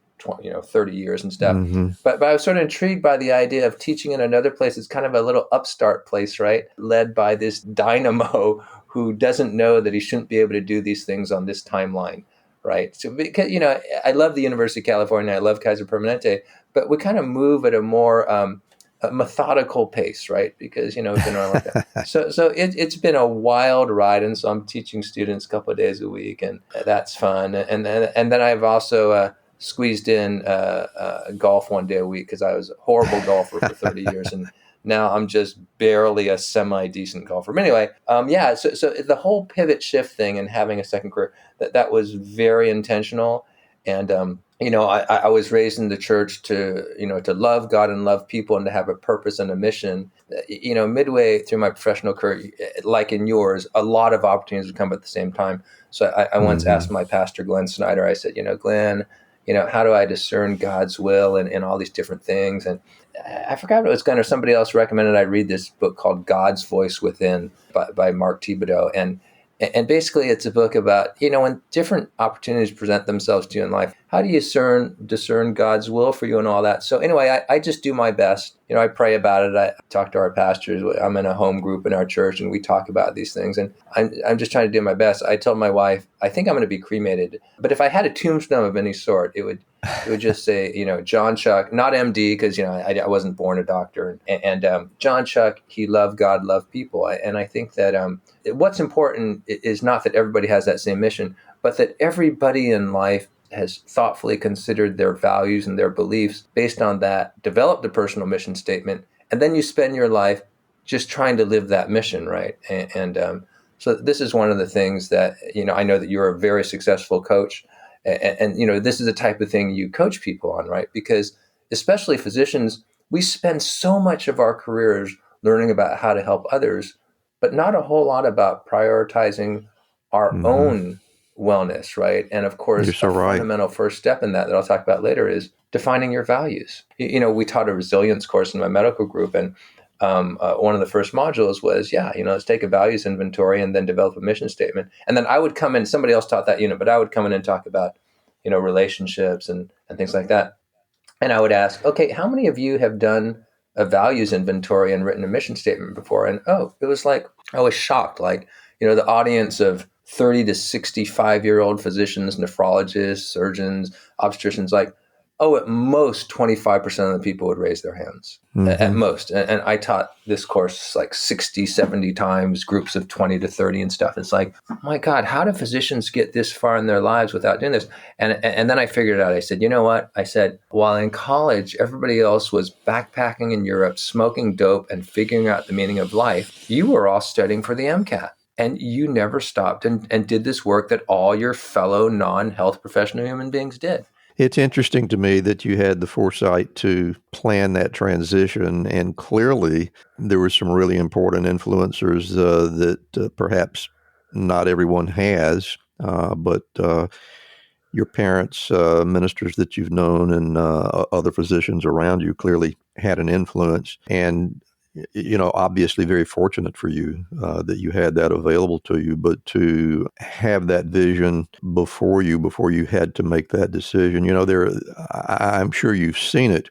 30 years and stuff. Mm-hmm. But I was sort of intrigued by the idea of teaching in another place. It's kind of a little upstart place, right? Led by this dynamo who doesn't know that he shouldn't be able to do these things on this timeline, right? So, because, I love the University of California. I love Kaiser Permanente, but we kind of move at a more a methodical pace, right? Because, we've been around like that. So it's been a wild ride. And so I'm teaching students a couple of days a week, and that's fun. And then I've also squeezed in golf one day a week, because I was a horrible golfer for 30 years. And now I'm just barely a semi-decent golfer. But anyway, so the whole pivot shift thing and having a second career, that was very intentional. And, I was raised in the church to love God and love people and to have a purpose and a mission. Midway through my professional career, like in yours, a lot of opportunities would come at the same time. So I once asked my pastor, Glenn Snyder, I said, Glenn, how do I discern God's will and all these different things? And I forgot what it was, Glenn or somebody else recommended I read this book called God's Voice Within by Mark Thibodeau. And basically, it's a book about, when different opportunities present themselves to you in life, how do you discern God's will for you and all that? So anyway, I just do my best. I pray about it. I talk to our pastors. I'm in a home group in our church, and we talk about these things. And I'm just trying to do my best. I told my wife, I think I'm going to be cremated. But if I had a tombstone of any sort, it would just say, John Chuck, not MD, because, I wasn't born a doctor. And John Chuck, he loved God, loved people. And I think that what's important is not that everybody has that same mission, but that everybody in life has thoughtfully considered their values and their beliefs based on that, developed a personal mission statement, and then you spend your life just trying to live that mission, right? And so this is one of the things that, I know that you're a very successful coach, and this is the type of thing you coach people on, right? Because especially physicians, we spend so much of our careers learning about how to help others, but not a whole lot about prioritizing our own wellness, right? And of course, You're so right. Fundamental first step in that I'll talk about later is defining your values. We taught a resilience course in my medical group, and one of the first modules was, let's take a values inventory and then develop a mission statement. And then I would come in, somebody else taught that unit, but I would come in and talk about, relationships and things like that. And I would ask, okay, how many of you have done a values inventory and written a mission statement before? And it was like, I was shocked. Like, the audience of 30 to 65-year-old physicians, nephrologists, surgeons, obstetricians, like, at most 25% of the people would raise their hands, at most. And I taught this course like 60, 70 times, groups of 20 to 30 and stuff. It's like, oh my God, how do physicians get this far in their lives without doing this? And then I figured it out. I said, you know what? I said, while in college, everybody else was backpacking in Europe, smoking dope and figuring out the meaning of life, you were all studying for the MCAT. And you never stopped and did this work that all your fellow non-health professional human beings did. It's interesting to me that you had the foresight to plan that transition, and clearly there were some really important influencers that perhaps not everyone has, but your parents, ministers that you've known, and other physicians around you clearly had an influence. And obviously very fortunate for you that you had that available to you, but to have that vision before you had to make that decision, I'm sure you've seen it.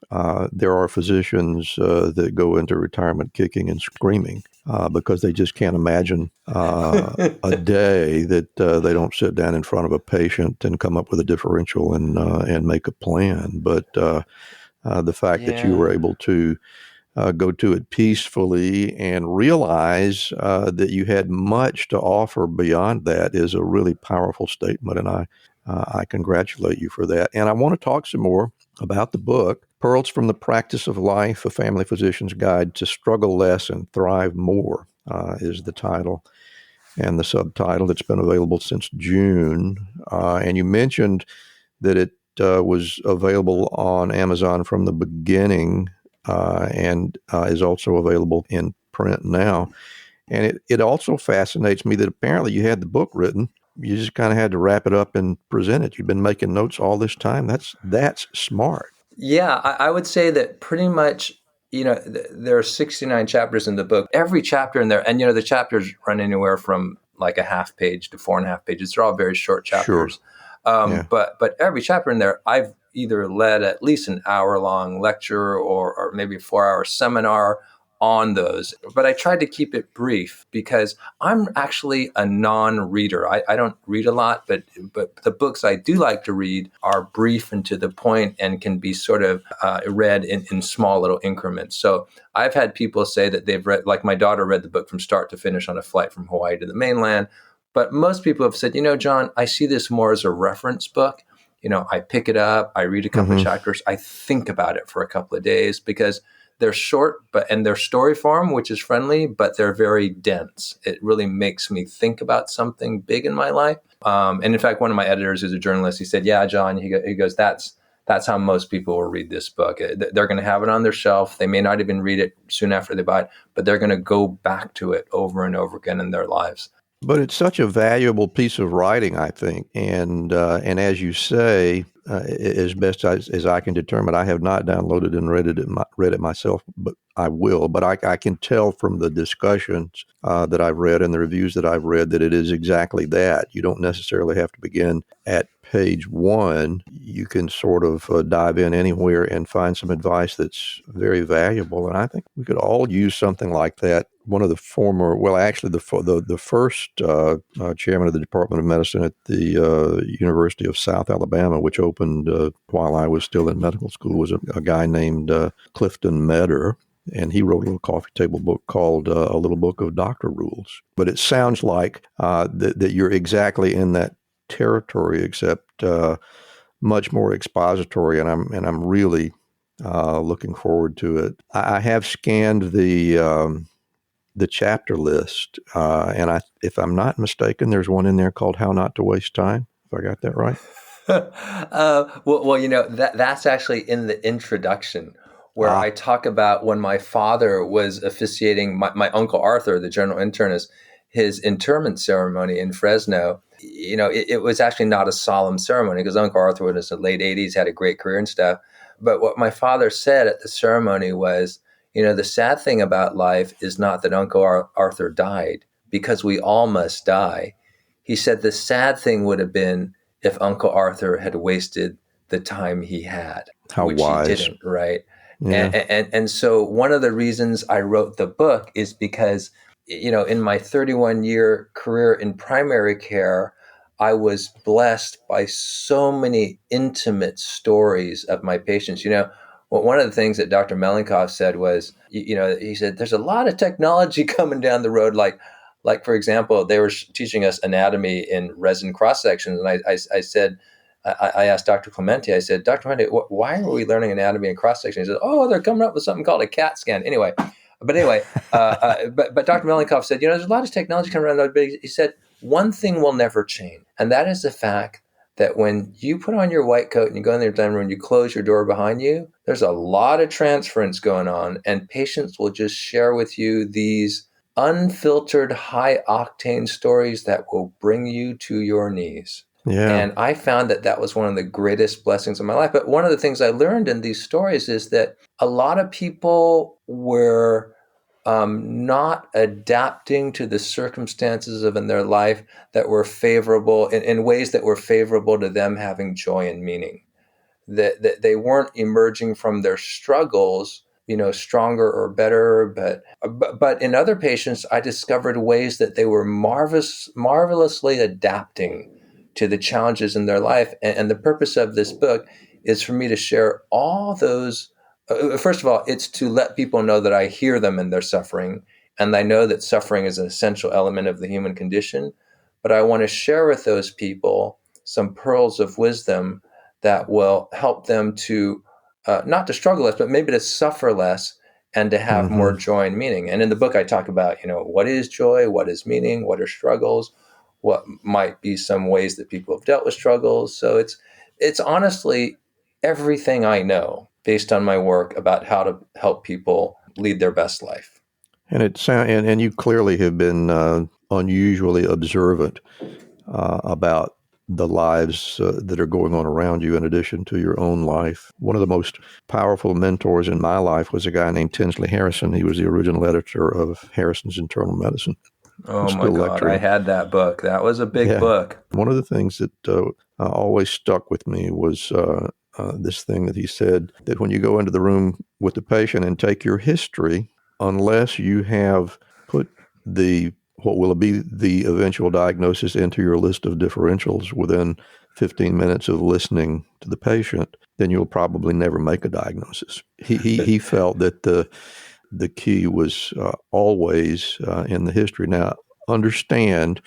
there are physicians that go into retirement kicking and screaming because they just can't imagine a day that they don't sit down in front of a patient and come up with a differential and make a plan. But the fact that you were able to go to it peacefully and realize that you had much to offer beyond that is a really powerful statement, and I congratulate you for that. And I want to talk some more about the book, Pearls from the Practice of Life, A Family Physician's Guide to Struggle Less and Thrive More is the title and the subtitle. It's been available since June. And you mentioned that it was available on Amazon from the beginning and is also available in print now. And it also fascinates me that apparently you had the book written. You just kind of had to wrap it up and present it. You've been making notes all this time. That's smart. Yeah, I would say that pretty much, there are 69 chapters in the book. Every chapter in there, and, the chapters run anywhere from like a half page to 4.5 pages. They're all very short chapters. Sure. But every chapter in there, I've either led at least an hour-long lecture or maybe a 4-hour seminar on those. But I tried to keep it brief because I'm actually a non-reader. I don't read a lot, but the books I do like to read are brief and to the point and can be sort of read in small little increments. So I've had people say that they've read, like my daughter read the book from start to finish on a flight from Hawaii to the mainland. But most people have said, John, I see this more as a reference book. I pick it up, I read a couple of chapters, I think about it for a couple of days because they're short, and they're story form, which is friendly, but they're very dense. It really makes me think about something big in my life. And in fact, one of my editors is a journalist. He said, "Yeah, John," he goes, that's how most people will read this book. They're going to have it on their shelf. They may not even read it soon after they buy it, but they're going to go back to it over and over again in their lives. But it's such a valuable piece of writing, I think. And as you say, as best as I can determine, I have not downloaded and read it myself, but I will. But I can tell from the discussions that I've read and the reviews that I've read that it is exactly that. You don't necessarily have to begin at page 1. You can sort of dive in anywhere and find some advice that's very valuable. And I think we could all use something like that. One of the the first chairman of the Department of Medicine at the University of South Alabama, which opened while I was still in medical school, was a guy named Clifton Medder. And he wrote a little coffee table book called A Little Book of Doctor Rules. But it sounds like that you're exactly in that territory, except much more expository. And I'm really looking forward to it. I have scanned the chapter list, and if I'm not mistaken, there's one in there called "How Not to Waste Time." If I got that right. That's actually in the introduction, where I talk about when my father was officiating my Uncle Arthur, the general internist, his interment ceremony in Fresno. It was actually not a solemn ceremony because Uncle Arthur was in the late 80s, had a great career and stuff. But what my father said at the ceremony was, the sad thing about life is not that Uncle Arthur died, because we all must die. He said the sad thing would have been if Uncle Arthur had wasted the time he had. How which wise. He didn't, right? Yeah. And so one of the reasons I wrote the book is because, in my 31-year career in primary care, I was blessed by so many intimate stories of my patients. One of the things that Dr. Melenkoff said was, he said, there's a lot of technology coming down the road. Like for example, they were teaching us anatomy in resin cross sections. And I said, I asked Dr. Clemente, I said, Dr. Clemente, why are we learning anatomy in cross section? He said, they're coming up with something called a CAT scan. But Dr. Melenkoff said, there's a lot of technology coming around. But he said, one thing will never change. And that is the fact that when you put on your white coat and you go in your dining room and you close your door behind you, there's a lot of transference going on, and patients will just share with you these unfiltered, high-octane stories that will bring you to your knees. Yeah. And I found that was one of the greatest blessings of my life. But one of the things I learned in these stories is that a lot of people were not adapting to the circumstances in their life that were favorable in ways that were favorable to them having joy and meaning. that they weren't emerging from their struggles, stronger or better. But in other patients, I discovered ways that they were marvelously adapting to the challenges in their life. And the purpose of this book is for me to share all those. First of all, it's to let people know that I hear them in their suffering, and I know that suffering is an essential element of the human condition. But I want to share with those people some pearls of wisdom that will help them to not to struggle less, but maybe to suffer less and to have more joy and meaning. And in the book, I talk about, what is joy, what is meaning, what are struggles, what might be some ways that people have dealt with struggles. So it's honestly everything I know based on my work about how to help people lead their best life. And and you clearly have been unusually observant about the lives that are going on around you in addition to your own life. One of the most powerful mentors in my life was a guy named Tinsley Harrison. He was the original editor of Harrison's Internal Medicine. Oh my God, I had that book. That was a big book. One of the things that always stuck with me was this thing that he said, that when you go into the room with the patient and take your history, unless you have put what will be the eventual diagnosis into your list of differentials within 15 minutes of listening to the patient, then you'll probably never make a diagnosis. He felt that the key was always in the history. Now, understand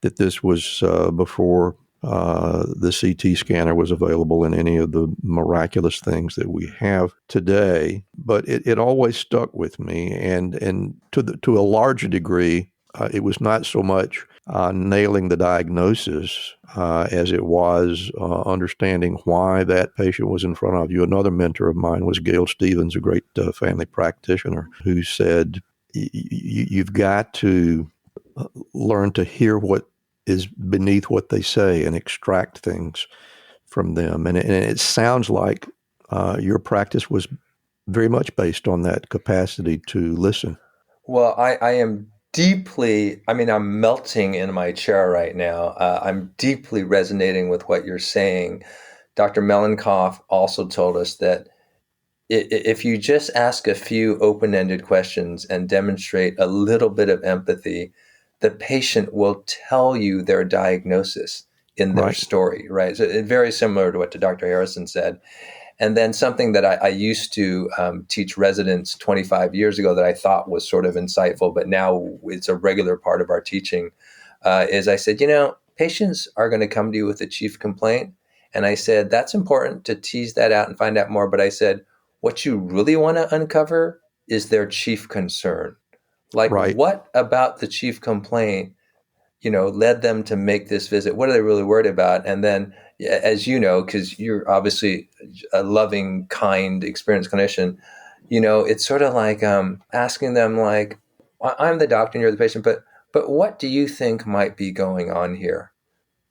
that this was before the CT scanner was available and any of the miraculous things that we have today, but it always stuck with me, and to a larger degree, it was not so much nailing the diagnosis as it was understanding why that patient was in front of you. Another mentor of mine was Gail Stevens, a great family practitioner, who said, you've got to learn to hear what is beneath what they say and extract things from them. And it sounds like your practice was very much based on that capacity to listen. Well, I am I'm melting in my chair right now. I'm deeply resonating with what you're saying. Dr. Mellenkopf also told us that if you just ask a few open-ended questions and demonstrate a little bit of empathy, the patient will tell you their diagnosis in their story, right? So it's very similar to what Dr. Harrison said. And then something that I used to teach residents 25 years ago that I thought was sort of insightful, but now it's a regular part of our teaching, is I said, patients are going to come to you with a chief complaint. And I said, that's important to tease that out and find out more. But I said, what you really want to uncover is their chief concern. What about the chief complaint, led them to make this visit? What are they really worried about? And then, as you know, because you're obviously a loving, kind, experienced clinician, it's sort of like asking them, like, I'm the doctor and you're the patient, but what do you think might be going on here?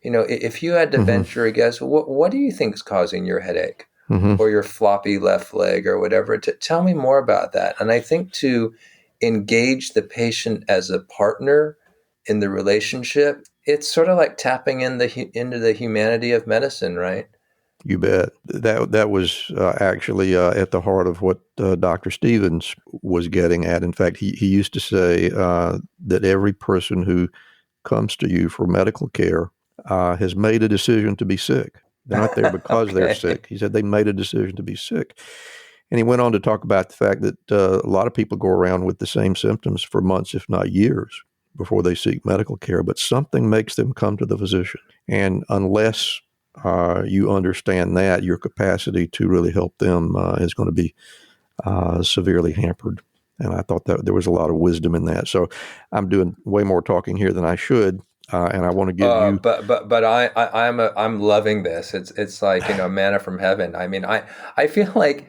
If you had to venture a guess, what do you think is causing your headache or your floppy left leg or whatever? Tell me more about that. And I think to engage the patient as a partner in the relationship, it's sort of like tapping into the humanity of medicine, right? You bet. That was actually at the heart of what Dr. Stevens was getting at. In fact, he used to say that every person who comes to you for medical care has made a decision to be sick. They're not there because they're sick. He said they made a decision to be sick. And he went on to talk about the fact that a lot of people go around with the same symptoms for months, if not years, before they seek medical care, but something makes them come to the physician. And unless you understand that, your capacity to really help them is going to be severely hampered. And I thought that there was a lot of wisdom in that. So I'm doing way more talking here than I should. And I want to give you. But I'm loving this. It's like, manna from heaven. I mean, I feel like,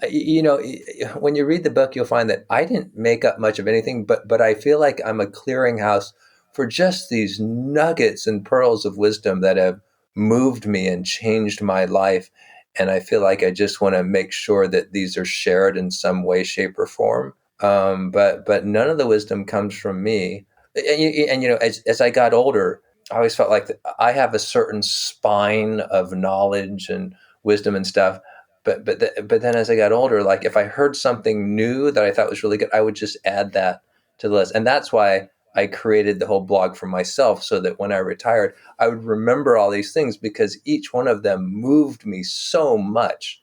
when you read the book, you'll find that I didn't make up much of anything, but I feel like I'm a clearinghouse for just these nuggets and pearls of wisdom that have moved me and changed my life. And I feel like I just want to make sure that these are shared in some way, shape, or form. But none of the wisdom comes from me. And as I got older, I always felt like I have a certain spine of knowledge and wisdom and stuff. But then as I got older, like if I heard something new that I thought was really good, I would just add that to the list. And that's why I created the whole blog for myself, so that when I retired, I would remember all these things, because each one of them moved me so much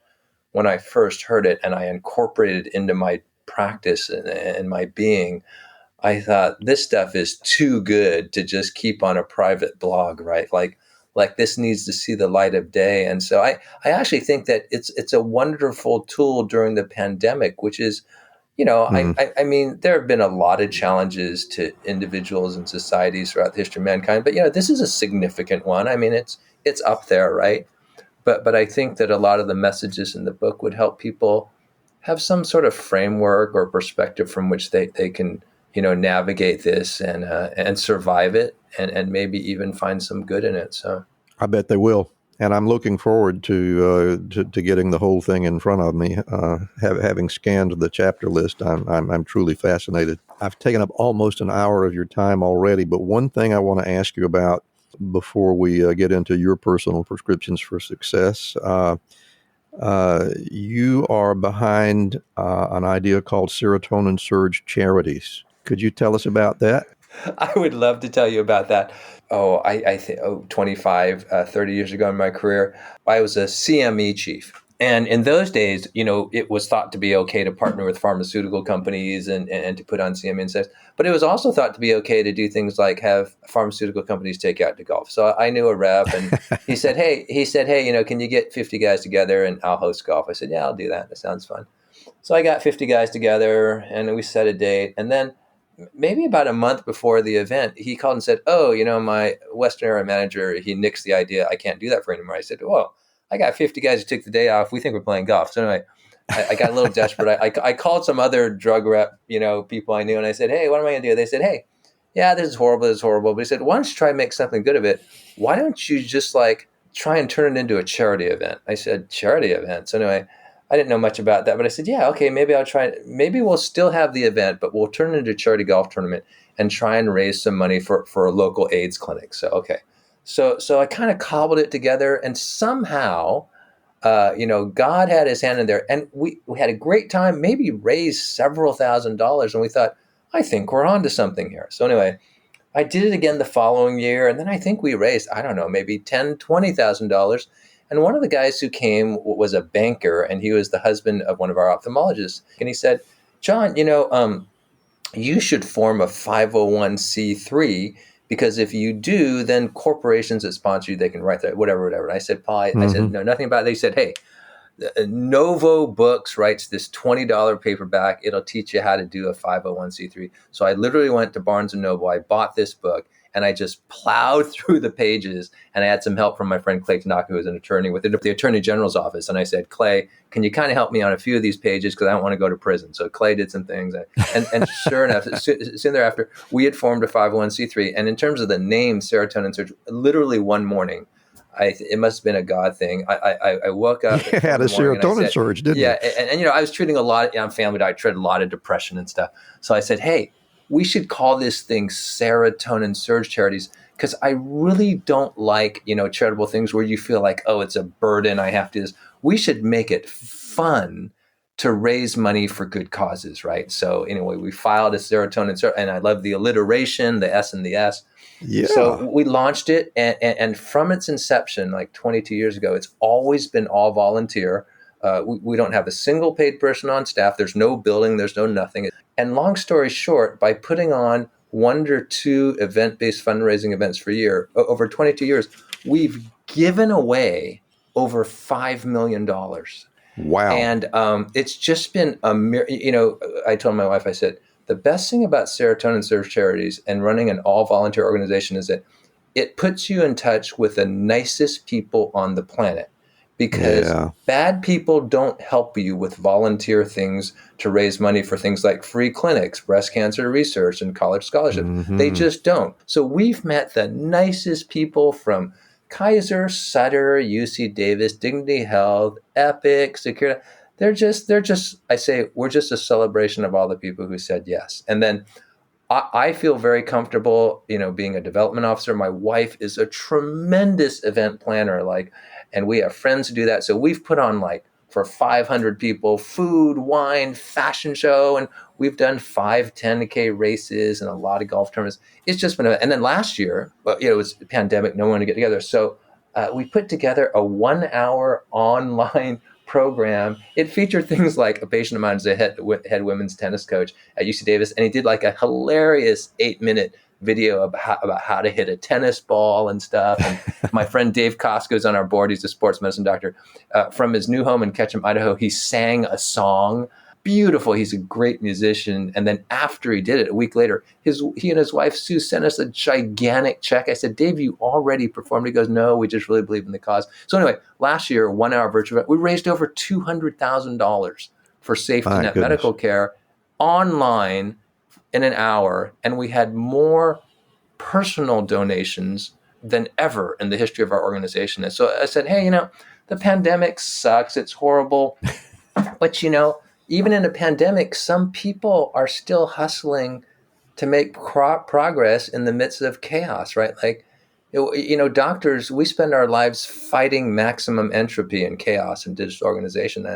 when I first heard it, and I incorporated it into my practice and my being. I thought, this stuff is too good to just keep on a private blog, right? Like this needs to see the light of day. And so I actually think that it's a wonderful tool during the pandemic, which is, I mean, there have been a lot of challenges to individuals and societies throughout the history of mankind, but this is a significant one. I mean, it's up there, right? But I think that a lot of the messages in the book would help people have some sort of framework or perspective from which they can, navigate this and survive it, and maybe even find some good in it. So I bet they will. And I'm looking forward to getting the whole thing in front of me. Having scanned the chapter list, I'm truly fascinated. I've taken up almost an hour of your time already, but one thing I want to ask you about before we get into your personal prescriptions for success. You are behind an idea called Serotonin Surge Charities. Could you tell us about that? I would love to tell you about that. I think 25, 30 years ago in my career, I was a CME chief. And in those days, it was thought to be okay to partner with pharmaceutical companies and to put on CME incentives. But it was also thought to be okay to do things like have pharmaceutical companies take you out to golf. So I knew a rep, and he said, hey, can you get 50 guys together and I'll host golf? I said, yeah, I'll do that. That sounds fun. So I got 50 guys together and we set a date. And then maybe about a month before the event, he called and said, my Western area manager, he nixed the idea. I can't do that for anymore. I said, well, I got 50 guys who took the day off. We think we're playing golf. So anyway, I got a little desperate. I called some other drug rep, people I knew, and I said, hey, what am I going to do? They said, hey, yeah, this is horrible. But he said, why don't you try and make something good of it? Why don't you just try and turn it into a charity event? I said, charity event? So anyway, I didn't know much about that, but I said, yeah, okay, maybe I'll try it. Maybe we'll still have the event, but we'll turn it into a charity golf tournament and try and raise some money for a local AIDS clinic. So, okay. So I kind of cobbled it together, and somehow, God had his hand in there, and we had a great time, maybe raised several $1,000s, and we thought, I think we're on to something here. So anyway, I did it again the following year, and then I think we raised, I don't know, maybe $10,000, $20,000. And one of the guys who came was a banker, and he was the husband of one of our ophthalmologists. And he said, John, you should form a 501c3, because if you do, then corporations that sponsor you, they can write that, whatever. And I said, Paul, I said, no, nothing about it. They said, hey, Novo Books writes this $20 paperback. It'll teach you how to do a 501c3. So I literally went to Barnes & Noble. I bought this book, and I just plowed through the pages, and I had some help from my friend Clay Tanaka, who was an attorney with the Attorney General's office. And I said, Clay, can you kind of help me on a few of these pages, because I don't want to go to prison? So Clay did some things. And sure enough, soon thereafter, we had formed a 501c3. And in terms of the name Serotonin Surge, literally one morning, it must have been a God thing. I woke up. You had a serotonin surge, didn't you? Yeah. And I was treating a lot, family diet, treated a lot of depression and stuff. So I said, hey, we should call this thing Serotonin Surge Charities, because I really don't like, charitable things where you feel like, oh, it's a burden, I have to do this. We should make it fun to raise money for good causes, right? So anyway, we filed a Serotonin Surge, and I love the alliteration, the S and the S. Yeah. So we launched it, and from its inception, like 22 years ago, it's always been all volunteer. We don't have a single paid person on staff. There's no building. There's no nothing. And long story short, by putting on 1 or 2 event-based fundraising events per year, over 22 years, we've given away over $5 million. Wow. And it's just been I told my wife, I said, the best thing about Serotonin Surge Charities and running an all-volunteer organization is that it puts you in touch with the nicest people on the planet. Because bad people don't help you with volunteer things to raise money for things like free clinics, breast cancer research, and college scholarships. Mm-hmm. They just don't. So we've met the nicest people from Kaiser, Sutter, UC Davis, Dignity Health, Epic, Security. They're just, I say, we're just a celebration of all the people who said yes. And then I feel very comfortable, being a development officer. My wife is a tremendous event planner, and we have friends who do that. So we've put on like for 500 people, food, wine, fashion show, and we've done 5 10K races and a lot of golf tournaments. It's just been, and then last year, well, it was a pandemic, no one to get together. So we put together a 1-hour online program. It featured things like a patient of mine who's a head women's tennis coach at UC Davis, and he did like a hilarious 8-minute video about how to hit a tennis ball and stuff. And my friend Dave Costco's on our board. He's a sports medicine doctor. From his new home in Ketchum, Idaho, he sang a song. Beautiful. He's a great musician. And then after he did it, a week later, he and his wife, Sue, sent us a gigantic check. I said, Dave, you already performed. He goes, no, we just really believe in the cause. So anyway, last year, 1-hour virtual event, we raised over $200,000 for safety net medical care online in an hour. And we had more personal donations than ever in the history of our organization. And so I said, hey, the pandemic sucks. It's horrible. But, even in a pandemic, some people are still hustling to make progress in the midst of chaos, right? Like, doctors, we spend our lives fighting maximum entropy and chaos in digital organization.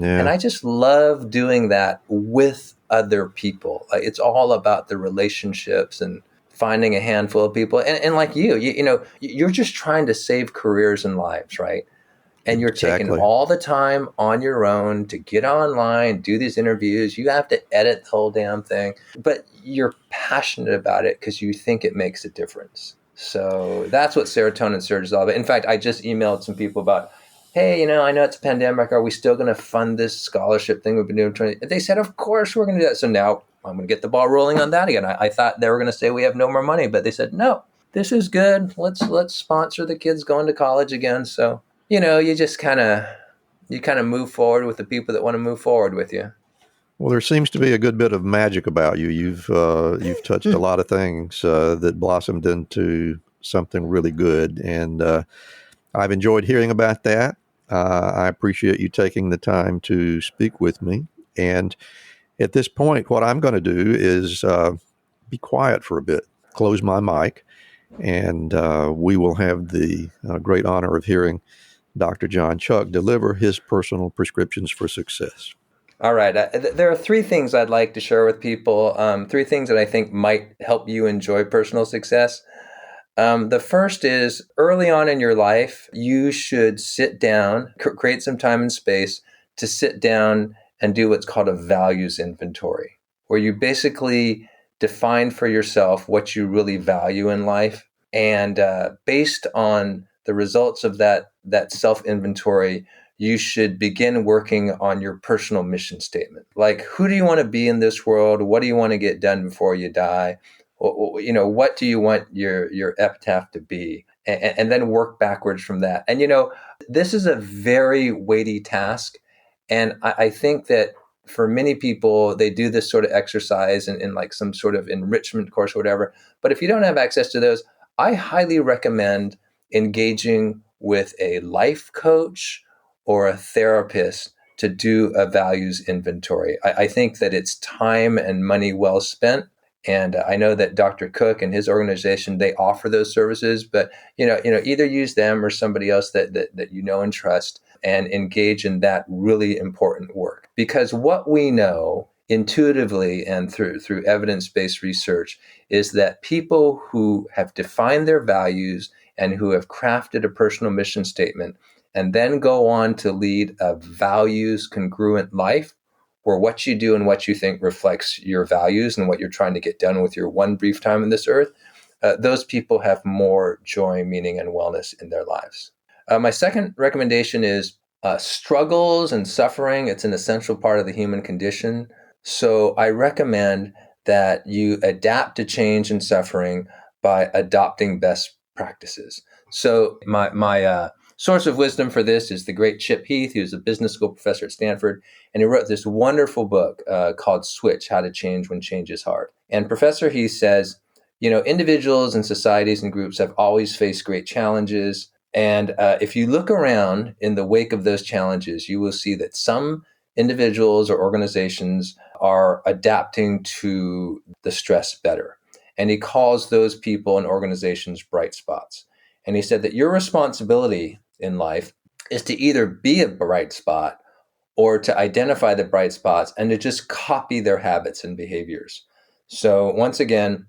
And I just love doing that with other people. Like, it's all about the relationships and finding a handful of people. And like you're just trying to save careers and lives, right? And you're taking all the time on your own to get online, do these interviews. You have to edit the whole damn thing, but you're passionate about it because you think it makes a difference. So that's what Serotonin Surge is all about. In fact, I just emailed some people about, hey, I know it's a pandemic. Are we still going to fund this scholarship thing we've been doing? They said, of course we're going to do that. So now I'm going to get the ball rolling on that again. I thought they were going to say we have no more money, but they said, no, this is good. Let's sponsor the kids going to college again. So you just kind of move forward with the people that want to move forward with you. Well, there seems to be a good bit of magic about you. You've touched a lot of things that blossomed into something really good, and I've enjoyed hearing about that. I appreciate you taking the time to speak with me. And at this point, what I'm going to do is be quiet for a bit, close my mic, and we will have the great honor of hearing Dr. John Chuck deliver his personal prescriptions for success. All right. There are 3 things I'd like to share with people, 3 things that I think might help you enjoy personal success. The first is early on in your life, you should sit down, create some time and space to sit down and do what's called a values inventory, where you basically define for yourself what you really value in life. And based on the results of that self-inventory, you should begin working on your personal mission statement. Like, who do you want to be in this world? What do you want to get done before you die? What do you want your epitaph to be? And then work backwards from that. And, this is a very weighty task. And I think that for many people, they do this sort of exercise in like some sort of enrichment course or whatever. But if you don't have access to those, I highly recommend engaging with a life coach or a therapist to do a values inventory. I think that it's time and money well spent. And I know that Dr. Cook and his organization, they offer those services, but either use them or somebody else that and trust, and engage in that really important work. Because what we know intuitively and through evidence-based research is that people who have defined their values and who have crafted a personal mission statement and then go on to lead a values congruent life, where what you do and what you think reflects your values and what you're trying to get done with your one brief time on this earth, those people have more joy, meaning, and wellness in their lives. My second recommendation is struggles and suffering. It's an essential part of the human condition. So I recommend that you adapt to change and suffering by adopting best practices. So my source of wisdom for this is the great Chip Heath, who's a business school professor at Stanford, and he wrote this wonderful book called Switch: How to Change When Change is Hard. And Professor Heath says, individuals and societies and groups have always faced great challenges. And if you look around in the wake of those challenges, you will see that some individuals or organizations are adapting to the stress better. And he calls those people and organizations bright spots. And he said that your responsibility in life is to either be a bright spot or to identify the bright spots and to just copy their habits and behaviors. So once again,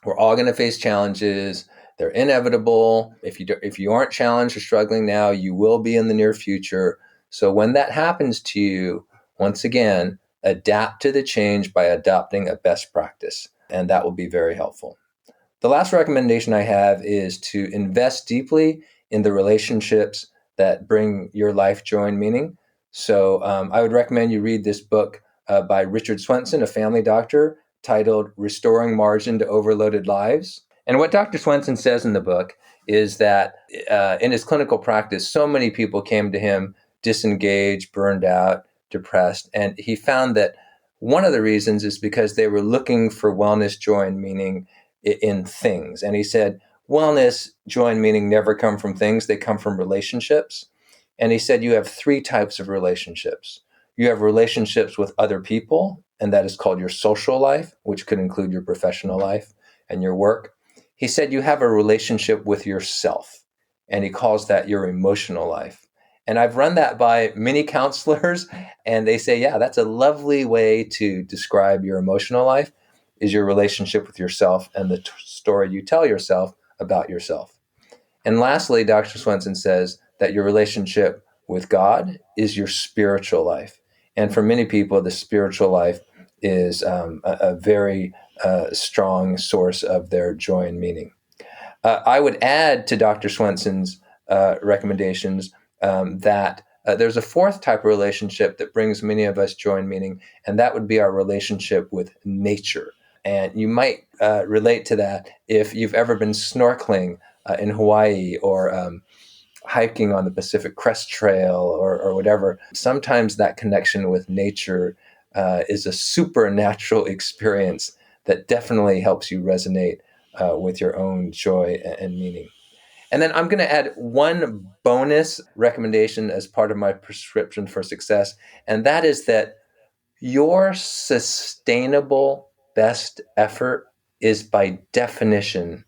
we're all going to face challenges. They're inevitable. If you aren't challenged or struggling now, you will be in the near future. So when that happens to you, once again, adapt to the change by adopting a best practice, and that will be very helpful. The last recommendation I have is to invest deeply in the relationships that bring your life joy and meaning. So I would recommend you read this book by Richard Swenson, a family doctor, titled Restoring Margin to Overloaded Lives. And what Dr. Swenson says in the book is that in his clinical practice, so many people came to him disengaged, burned out, depressed. And he found that one of the reasons is because they were looking for wellness, joy, and meaning in things. And he said, wellness, joy, and meaning never come from things. They come from relationships. And he said, you have three types of relationships. You have relationships with other people, and that is called your social life, which could include your professional life and your work. He said you have a relationship with yourself, and he calls that your emotional life. And I've run that by many counselors, and they say, yeah, that's a lovely way to describe your emotional life, is your relationship with yourself and the story you tell yourself about yourself. And lastly, Dr. Swenson says that your relationship with God is your spiritual life. And for many people, the spiritual life is a very strong source of their joy and meaning. I would add to Dr. Swenson's recommendations that there's a fourth type of relationship that brings many of us joy and meaning, and that would be our relationship with nature. And you might relate to that if you've ever been snorkeling in Hawaii or hiking on the Pacific Crest Trail or whatever. Sometimes that connection with nature is a supernatural experience that definitely helps you resonate with your own joy and meaning. And then I'm going to add one bonus recommendation as part of my prescription for success, and that is that your sustainable best effort is by definition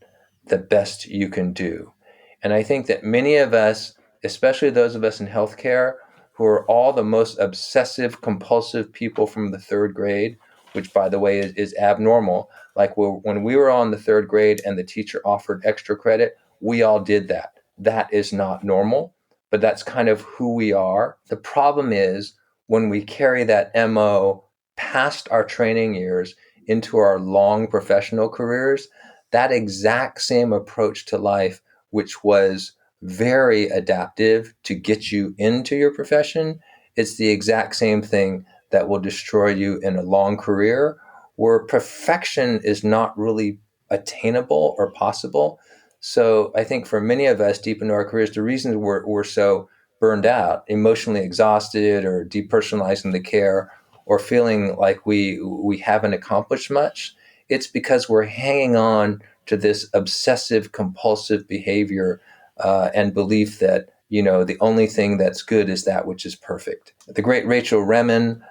the best you can do. And I think that many of us, especially those of us in healthcare, who are all the most obsessive, compulsive people from the third grade, which, by the way, is abnormal. Like when we were on the third grade and the teacher offered extra credit, we all did that. That is not normal, but that's kind of who we are. The problem is when we carry that MO past our training years into our long professional careers, that exact same approach to life, which was very adaptive to get you into your profession, it's the exact same thing that will destroy you in a long career where perfection is not really attainable or possible. So I think for many of us deep into our careers, the reason we're so burned out, emotionally exhausted, or depersonalizing the care, or feeling like we haven't accomplished much, it's because we're hanging on to this obsessive compulsive behavior and belief that, the only thing that's good is that which is perfect. The great Rachel Remen,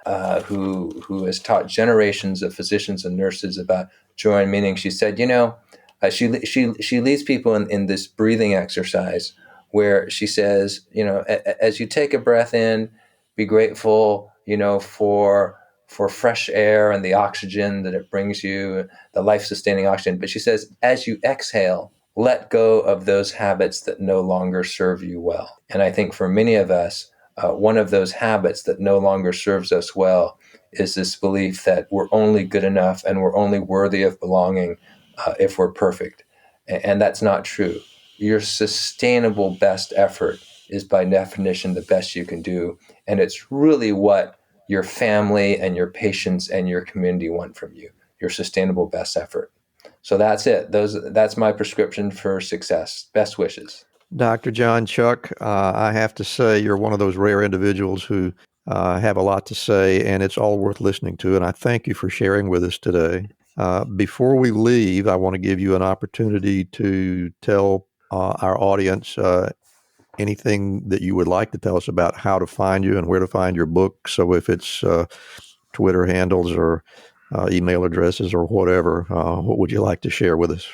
who has taught generations of physicians and nurses about joy and meaning, she said, she leads people in this breathing exercise where she says, as you take a breath in, be grateful, for fresh air and the oxygen that it brings you, the life-sustaining oxygen. But she says, as you exhale, let go of those habits that no longer serve you well. And I think for many of us, one of those habits that no longer serves us well is this belief that we're only good enough and we're only worthy of belonging if we're perfect. And that's not true. Your sustainable best effort is by definition the best you can do. And it's really what your family and your patients and your community want from you, your sustainable best effort. So that's it. That's my prescription for success. Best wishes. Dr. John Chuck, I have to say you're one of those rare individuals who have a lot to say, and it's all worth listening to. And I thank you for sharing with us today. Before we leave, I want to give you an opportunity to tell our audience anything that you would like to tell us about how to find you and where to find your book. So if it's Twitter handles or email addresses or whatever, what would you like to share with us?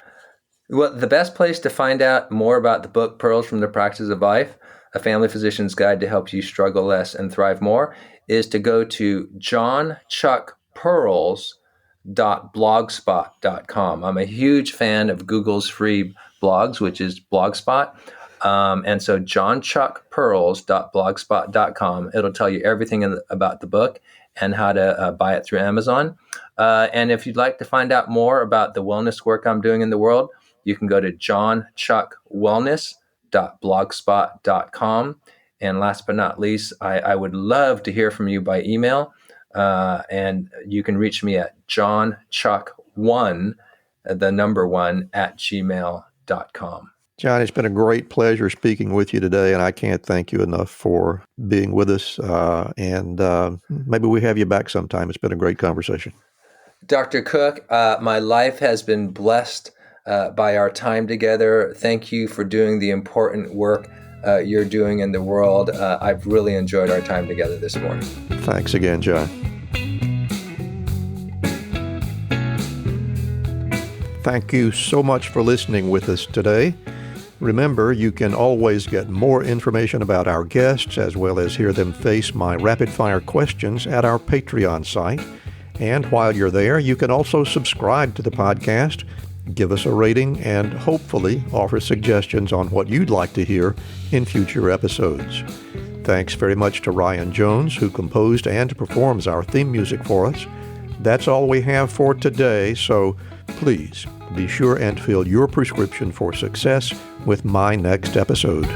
Well, the best place to find out more about the book, Pearls from the Practice of Life, A Family Physician's Guide to Help You Struggle Less and Thrive More, is to go to johnchuckpearls.blogspot.com. I'm a huge fan of Google's free blogs, which is Blogspot. And so johnchuckpearls.blogspot.com, it'll tell you everything about the book and how to buy it through Amazon. And if you'd like to find out more about the wellness work I'm doing in the world, you can go to johnchuckwellness.blogspot.com. And last but not least, I would love to hear from you by email. And you can reach me at johnchuck1, the number 1, @gmail.com. John, it's been a great pleasure speaking with you today, and I can't thank you enough for being with us. And maybe we have you back sometime. It's been a great conversation. Dr. Cook, my life has been blessed by our time together. Thank you for doing the important work you're doing in the world. I've really enjoyed our time together this morning. Thanks again, John. Thank you so much for listening with us today. Remember, you can always get more information about our guests as well as hear them face my rapid-fire questions at our Patreon site. And while you're there, you can also subscribe to the podcast, give us a rating, and hopefully offer suggestions on what you'd like to hear in future episodes. Thanks very much to Ryan Jones, who composed and performs our theme music for us. That's all we have for today, so please be sure and fill your prescription for success with my next episode.